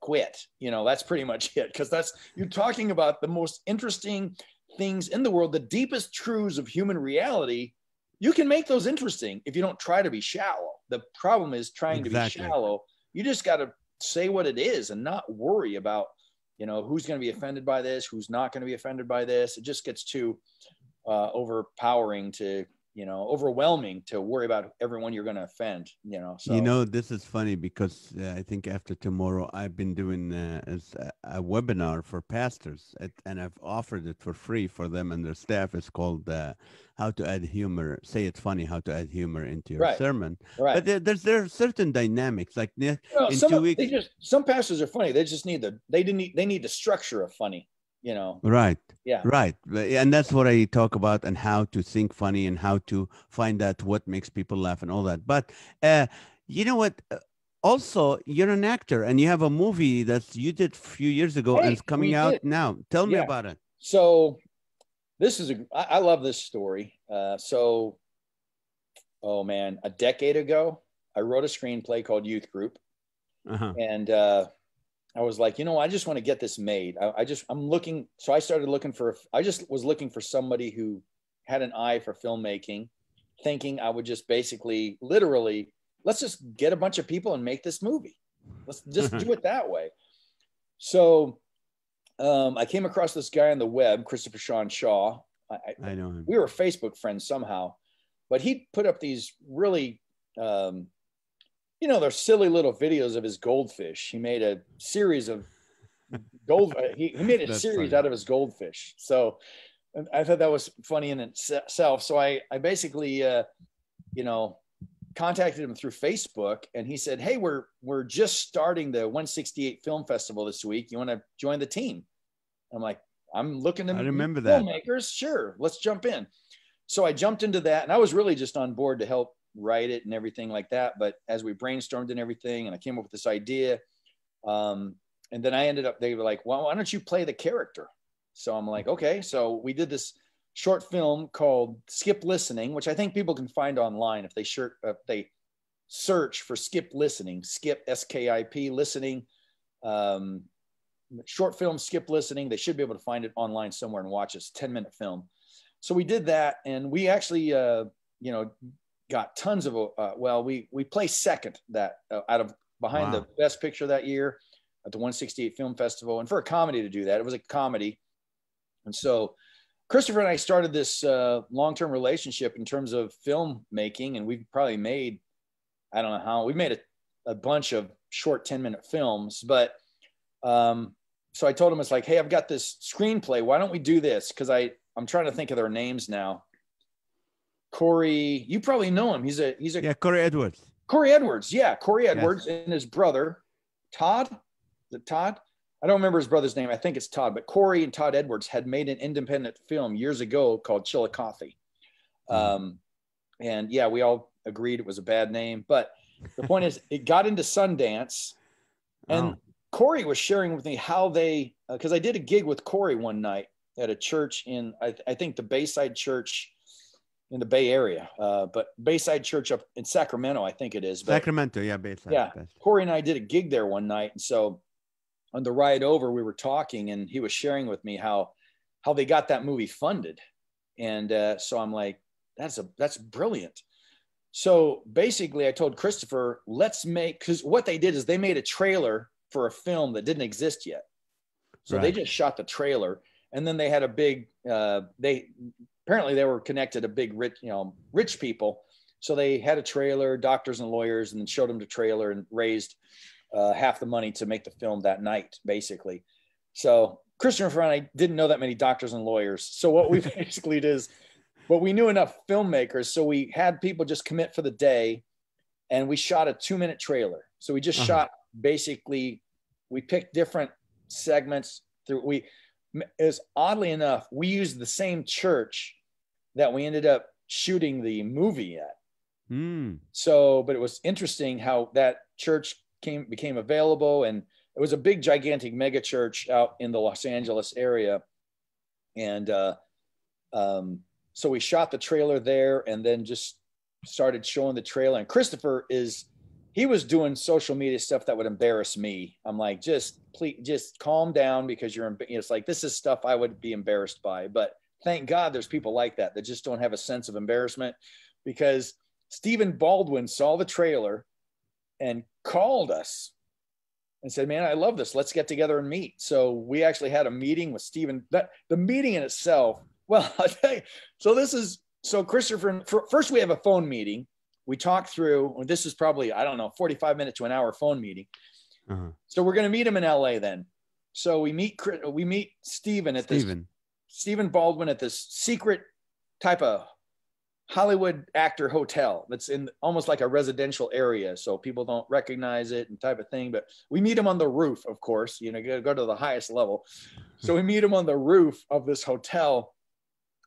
quit. That's pretty much it. Because you're talking about the most interesting things in the world, the deepest truths of human reality. You can make those interesting if you don't try to be shallow. The problem is trying to be Exactly. shallow. You just got to say what it is and not worry about, you know, who's going to be offended by this, who's not going to be offended by this. It just gets too overpowering to, you know, overwhelming to worry about everyone you're going to offend, you know. So, You know, this is funny because I think after tomorrow, I've been doing a webinar for pastors, and I've offered it for free for them and their staff. It's called "How to Add Humor." Say it funny, how to add humor into your right, sermon. right. But there are certain dynamics, like Well, in 2 weeks. some pastors are funny. They just need they need the structure of funny, you know. Right. Yeah. Right. And that's what I talk about, and how to think funny and how to find out what makes people laugh and all that. But you know what? Also, you're an actor and you have a movie that you did a few years ago and it's coming out now. Tell me about it. So this is I love this story. Oh man, a decade ago, I wrote a screenplay called Youth Group. And I was like, you know, I just want to get this made. I'm looking. So I started looking I just was looking for somebody who had an eye for filmmaking, thinking I would just basically, literally, let's just get a bunch of people and make this movie. Let's just do it that way. So I came across this guy on the web, Christopher Sean Shaw. I know him. We were Facebook friends somehow, but he put up these really, you know, they're silly little videos of his goldfish. He made a series of he made a series out of his goldfish. So I thought that was funny in itself. So I basically, you know, contacted him through Facebook, and he said, hey, we're just starting the 168 Film Festival this week. You want to join the team? I'm like, I'm looking to remember filmmakers. Sure, let's jump in. So I jumped into that, and I was really just on board to help write it and everything like that. But as we brainstormed and everything, and I came up with this idea, and then they were like, well, why don't you play the character? So I'm like, okay. So we did this short film called Skip Listening, which I think people can find online if they search for Skip Listening, Skip SKIP Listening, short film Skip Listening. They should be able to find it online somewhere and watch this 10-minute film. So we did that, and we actually, you know, got tons of, we placed second behind the best picture that year at the 168 Film Festival. And for a comedy to do that, it was a comedy. And so Christopher and I started this long-term relationship in terms of filmmaking, and we've probably made, I don't know how, we've made a bunch of short 10-minute films. But so I told him, it's like, hey, I've got this screenplay. Why don't we do this? Because I'm trying to think of their names now. Corey, you probably know him. He's a Corey Edwards. Corey Edwards, yeah, Corey Edwards, yes. And his brother Todd. Is it Todd? I don't remember his brother's name. I think it's Todd. But Corey and Todd Edwards had made an independent film years ago called Chillicothe. And yeah, we all agreed it was a bad name. But the point is, it got into Sundance, and Corey was sharing with me how they, because I did a gig with Corey one night at a church in, I think the Bayside Church in the Bay Area, but Bayside Church up in Sacramento, I think it is. But, Sacramento, yeah, Bayside. Yeah, Corey and I did a gig there one night, and so on the ride over, we were talking, and he was sharing with me how they got that movie funded, and so I'm like, that's brilliant. So basically, I told Christopher, let's make, because what they did is they made a trailer for a film that didn't exist yet, so they just shot the trailer, and then they had a big apparently they were connected to big rich people. So they had a trailer, doctors and lawyers, and showed them the trailer and raised half the money to make the film that night, basically. So Christopher and I didn't know that many doctors and lawyers. So what we basically did is, but we knew enough filmmakers. So we had people just commit for the day, and we shot a 2-minute trailer. So we just shot, basically, we picked different segments through, is oddly enough, we used the same church that we ended up shooting the movie at. So, but it was interesting how that church became available, and it was a big, gigantic mega church out in the Los Angeles area. And so we shot the trailer there, and then just started showing the trailer. And Christopher he was doing social media stuff that would embarrass me. I'm like, please, just calm down, because it's like, this is stuff I would be embarrassed by. But thank God there's people like that just don't have a sense of embarrassment, because Stephen Baldwin saw the trailer and called us and said, man, I love this. Let's get together and meet. So we actually had a meeting with Stephen. The meeting in itself, well, I'll tell you, so Christopher, first we have a phone meeting. We talk through, this is probably, I don't know, 45 minutes to an hour phone meeting. Uh-huh. So we're going to meet him in LA then. So we meet Stephen Stephen Baldwin at this secret type of Hollywood actor hotel that's in almost like a residential area. So people don't recognize it and type of thing, but we meet him on the roof, of course, you go to the highest level. So we meet him on the roof of this hotel,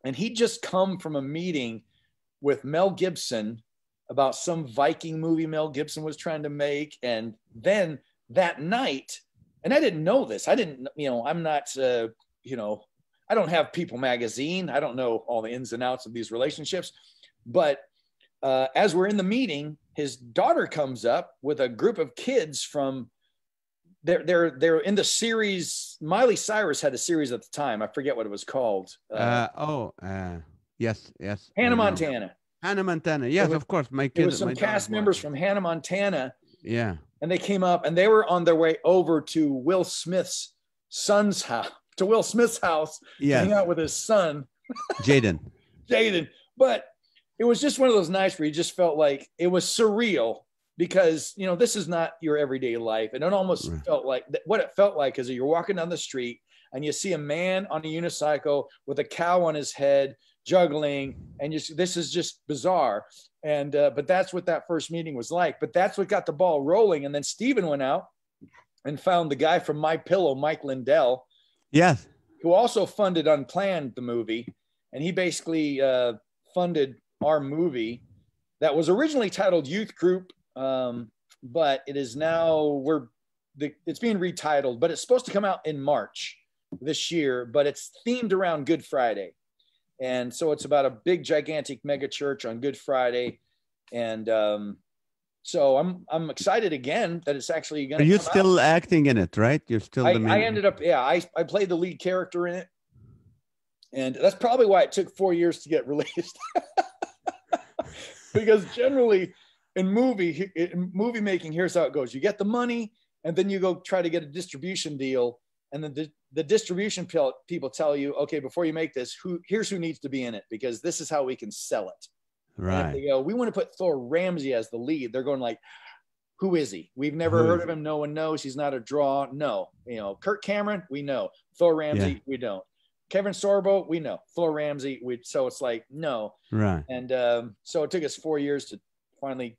and he'd just come from a meeting with Mel Gibson about some Viking movie Mel Gibson was trying to make. And then that night, and I didn't know this, I'm not, I don't have People magazine. I don't know all the ins and outs of these relationships, but as we're in the meeting, his daughter comes up with a group of kids from they're in the series. Miley Cyrus had a series at the time. I forget what it was called. Yes. Hannah Montana. Hannah Montana. Yes, of course. My kids. There was some cast members from Hannah Montana. Yeah. And they came up and they were on their way over to Will Smith's son's house, to hang out with his son. Jaden. But it was just one of those nights where you just felt like it was surreal because, this is not your everyday life. And it almost felt like what it felt like is that you're walking down the street and you see a man on a unicycle with a cow on his head juggling. And this is just bizarre. And, but that's what that first meeting was like, but that's what got the ball rolling. And then Stephen went out and found the guy from My Pillow, Mike Lindell. Yes. Who also funded Unplanned, the movie. And he basically funded our movie that was originally titled Youth Group. But it is now, it's being retitled, but it's supposed to come out in March this year, but it's themed around Good Friday. And so it's about a big, gigantic mega church on Good Friday. And so I'm excited again that it's actually going to. Are you still acting in it, right? You're still the main. I ended up, I played the lead character in it. And that's probably why it took 4 years to get released. Because generally in movie making, here's how it goes. You get the money and then you go try to get a distribution deal. And then the distribution people tell you, okay, before you make this, here's who needs to be in it, because this is how we can sell it. Right. And if they go, we want to put Thor Ramsey as the lead. They're going like, who is he? We've never heard of him. No one knows. He's not a draw. No. Kirk Cameron, we know. Thor Ramsey, we don't. Kevin Sorbo, we know. Thor Ramsey, so it's like, no. Right. And so it took us 4 years to finally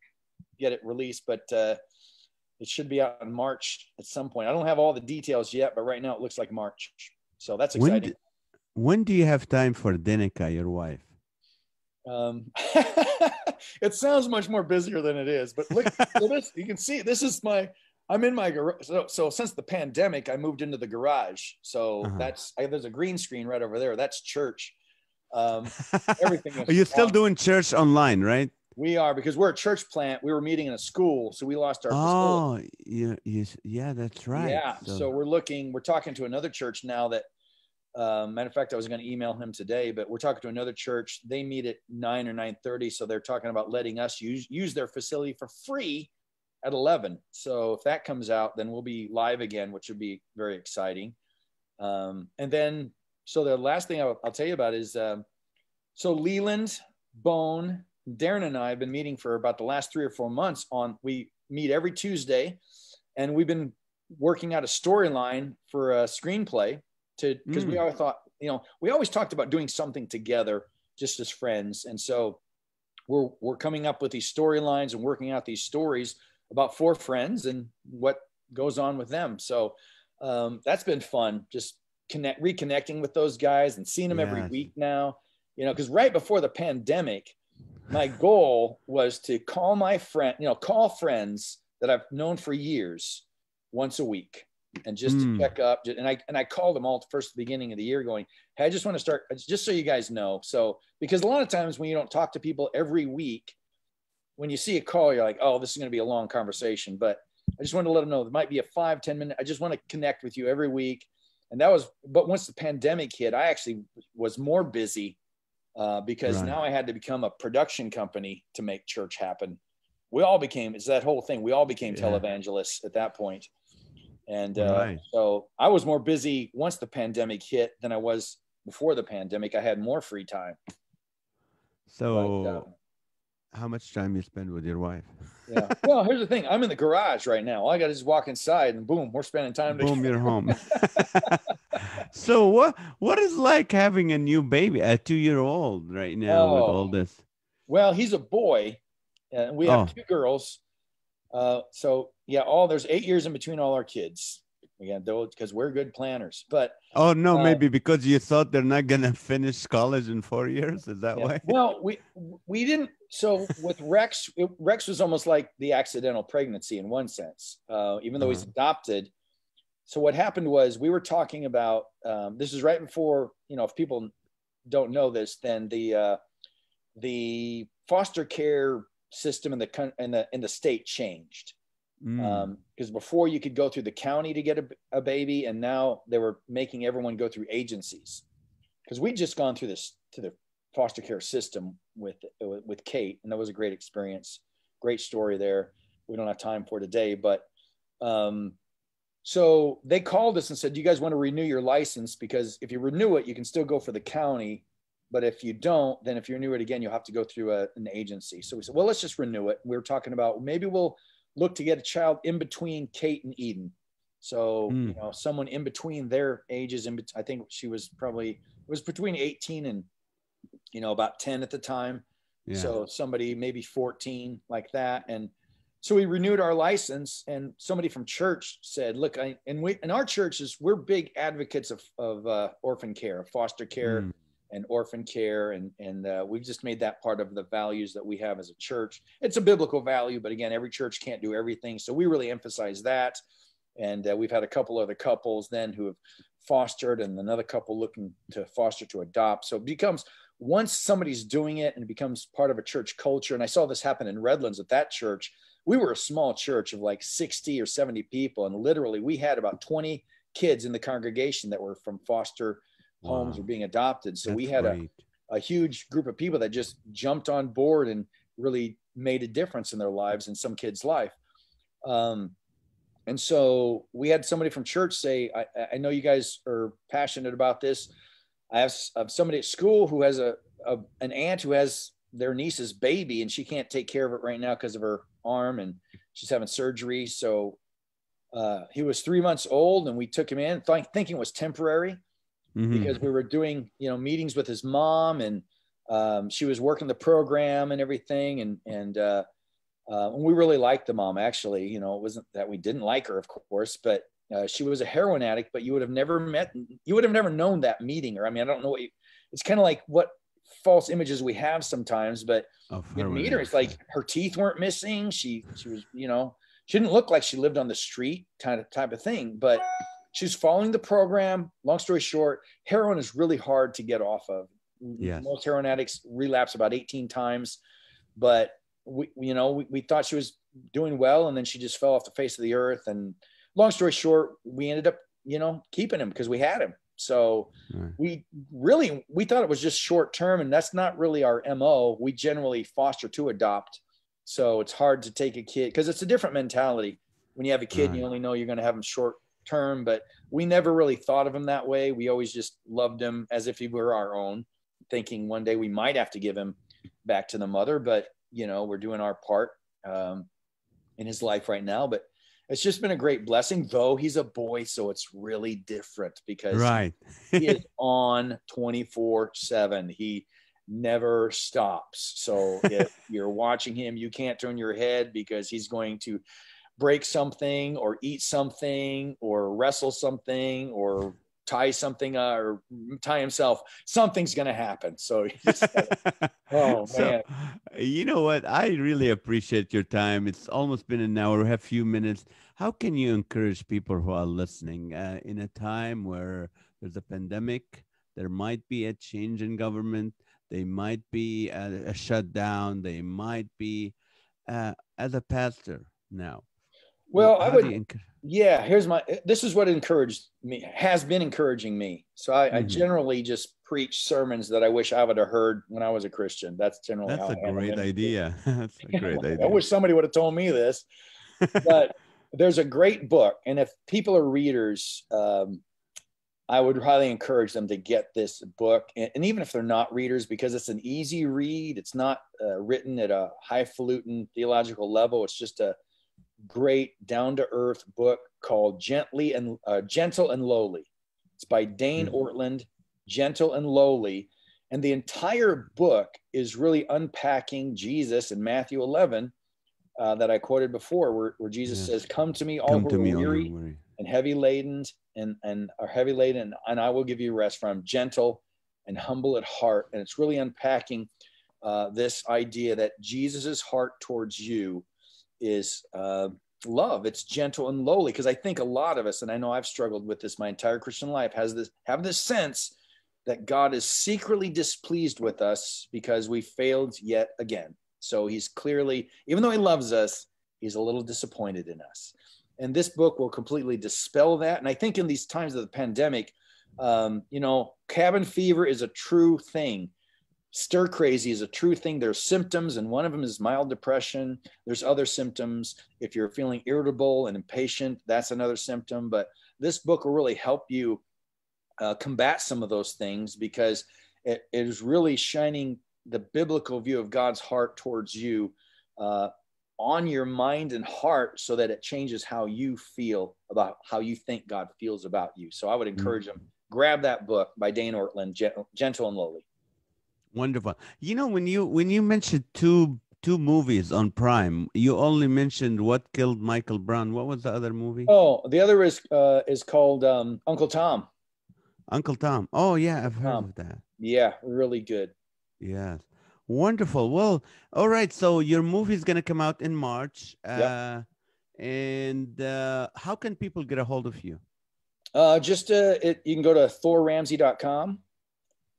get it released, but it should be out in March at some point. I don't have all the details yet, but right now it looks like March. So that's exciting. When do you have time for Danica, your wife? It sounds much more busier than it is, but look, you can see, I'm in my garage. So since the pandemic, I moved into the garage. So there's a green screen right over there. That's church. Everything. Are you still doing church online, right? We are, because we're a church plant. We were meeting in a school, so we lost our facility. Yeah, that's right. Yeah, so we're talking to another church now that, matter of fact, I was going to email him today, but we're talking to another church. They meet at 9 or 9:30, so they're talking about letting us use their facility for free at 11. So if that comes out, then we'll be live again, which would be very exciting. And then, so the last thing I'll tell you about is, so Leland, Bone, Darren and I have been meeting for about the last 3 or 4 months. We meet every Tuesday, and we've been working out a storyline for a screenplay because we always thought, we always talked about doing something together just as friends. And so we're coming up with these storylines and working out these stories about 4 friends and what goes on with them. So that's been fun, just reconnecting with those guys and seeing them every week now, because right before the pandemic, my goal was to call call friends that I've known for years once a week and just to check up. And I called them all first at the beginning of the year going, hey, I just want to start, just so you guys know. So, because a lot of times when you don't talk to people every week, when you see a call, you're like, oh, this is going to be a long conversation. But I just wanted to let them know there might be a 5-10 minute. I just want to connect with you every week. And but once the pandemic hit, I actually was more busy because now I had to become a production company to make church happen. It's that whole thing. We all became televangelists at that point. And so I was more busy once the pandemic hit than I was before the pandemic. I had more free time. So how much time you spend with your wife? Yeah. Well, here's the thing. I'm in the garage right now. All I got to do is walk inside and boom, we're spending time together. Boom, you're home. So what is like having a new baby, a 2-year-old right now with all this? Well, he's a boy and we have 2 girls. So yeah, there's 8 years in between all our kids. Again, though, because we're good planners. But maybe because you thought they're not gonna finish college in 4 years. Is that why? Well, we didn't. So with Rex, Rex was almost like the accidental pregnancy in one sense, even though he's adopted. So what happened was we were talking about this is right before, if people don't know this, then the foster care system in the state changed. Because before you could go through the county to get a baby, and now they were making everyone go through agencies. Because we'd just gone through this to the foster care system with Kate, and that was a great experience, great story there. We don't have time for today, but so they called us and said, "Do you guys want to renew your license? Because if you renew it, you can still go for the county, but if you don't, then if you renew it again, you'll have to go through an agency." So we said, "Well, let's just renew it." We were talking about maybe we'll look to get a child in between Kate and Eden. So, someone in between their ages. I think she was it was between 18 and, about 10 at the time. Yeah. So somebody maybe 14 like that. And so we renewed our license, and somebody from church said, "Look, in our churches, we're big advocates of orphan care, of foster care and orphan care. And we've just made that part of the values that we have as a church. It's a biblical value, but again, every church can't do everything. So we really emphasize that. And we've had a couple other couples then who have fostered, and another couple looking to foster to adopt. So it becomes, once somebody's doing it and it becomes part of a church culture. And I saw this happen in Redlands at that church. We were a small church of like 60 or 70 people. And literally we had about 20 kids in the congregation that were from foster homes or being adopted. So we had a huge group of people that just jumped on board and really made a difference in their lives, in some kid's life. And so we had somebody from church say, I know you guys are passionate about this. I have somebody at school who has an aunt who has their niece's baby, and she can't take care of it right now because of her arm, and she's having surgery. So he was 3 months old, and we took him in thinking it was temporary. Because we were doing, meetings with his mom, and she was working the program and everything. And we really liked the mom, actually. It wasn't that we didn't like her, of course, but she was a heroin addict, but you would have never known that meeting her. I mean, I don't know it's kind of like what false images we have sometimes, but you meet her, it's like her teeth weren't missing. She was, she didn't look like she lived on the street type of thing, but she's following the program. Long story short, heroin is really hard to get off of. Yes. Most heroin addicts relapse about 18 times, but we thought she was doing well, and then she just fell off the face of the earth. And long story short, we ended up, keeping him because we had him. So we thought it was just short term, and that's not really our MO. We generally foster to adopt. So it's hard to take a kid because it's a different mentality. When you have a kid, and you only know you're going to have him short term, but we never really thought of him that way. We always just loved him as if he were our own, thinking one day we might have to give him back to the mother, but we're doing our part in his life right now. But it's just been a great blessing, though he's a boy, so it's really different because he is on 24/7. He never stops. So if you're watching him, you can't turn your head because he's going to break something or eat something or wrestle something or tie something or tie himself. Something's going to happen. So, man. You know what? I really appreciate your time. It's almost been an hour. We have a few minutes. How can you encourage people who are listening in a time where there's a pandemic, there might be a change in government, they might be a shutdown, they might be as a pastor now? Well, I How do would, you yeah, this is what encouraged me, has been encouraging me. So I generally just preach sermons that I wish I would have heard when I was a Christian. That's generally That's how a I handle great ministry. idea. That's a great I idea. wish somebody would have told me this, but there's a great book. And if people are readers, I would highly encourage them to get this book. And even if they're not readers, because it's an easy read, it's not written at a highfalutin theological level. It's just a great down-to-earth book called Gentle and Lowly. It's by Dane Ortland, Gentle and Lowly. And the entire book is really unpacking Jesus in Matthew 11 that I quoted before, where Jesus says, "Come to me, all who are weary and heavy laden, and are heavy laden, and I will give you rest." For I'm gentle and humble at heart. And it's really unpacking this idea that Jesus's heart towards you is love. It's gentle and lowly. Because I think a lot of us, and I know I've struggled with this my entire Christian life, have this sense that God is secretly displeased with us because we failed yet again. So he's clearly, even though he loves us, he's a little disappointed in us. And this book will completely dispel that. And I think in these times of the pandemic, cabin fever is a true thing. Stir crazy is a true thing. There's symptoms, and one of them is mild depression. There's other symptoms. If you're feeling irritable and impatient, that's another symptom. But this book will really help you combat some of those things, because it is really shining the biblical view of God's heart towards you on your mind and heart, so that it changes how you feel about how you think God feels about you. So I would encourage them, grab that book by Dane Ortland, Gentle and Lowly. Wonderful. When you mentioned two movies on Prime, you only mentioned What Killed Michael Brown. What was the other movie? Oh, the other is called Uncle Tom. Uncle Tom. Oh yeah, I've heard of that. Yeah, really good. Yes. Wonderful. Well, all right. So your movie is gonna come out in March. Yep. And how can people get a hold of you? You can go to thorramsey.com.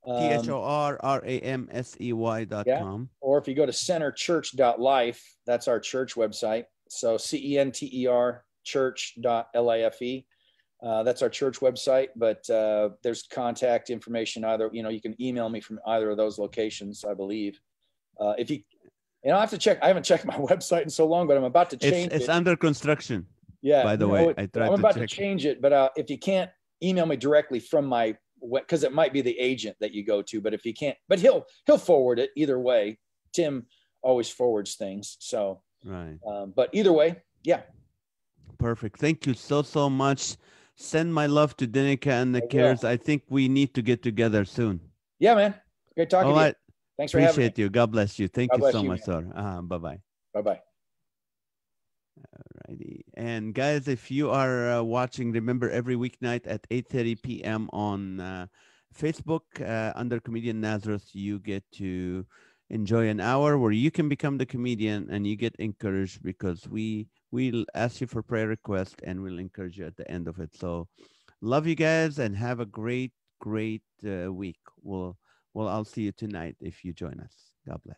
THORRAMSEY.com. Or if you go to centerchurch.life, that's our church website. So CENTER church.life. That's our church website, but there's contact information either, you can email me from either of those locations, I believe. I have to check. I haven't checked my website in so long, but I'm about to change it. It's under construction. Yeah. By the way, I'm about to change it, but if you can't email me directly from my, because it might be the agent that you go to, but if you can't, but he'll forward it either way. Tim always forwards things. So, right. But either way, yeah. Perfect. Thank you so much. Send my love to Danica and the Cares. I think we need to get together soon. Yeah, man. Great talking to you. Thanks for having me. Appreciate you. God bless you. Thank you so much, sir. Bye-bye. Bye-bye. Alrighty. And guys, if you are watching, remember every weeknight at 8:30 p.m. on Facebook under Comedian Nazareth, you get to enjoy an hour where you can become the comedian and you get encouraged, because we'll ask you for prayer requests and we'll encourage you at the end of it. So love you guys and have a great week. I'll see you tonight if you join us. God bless.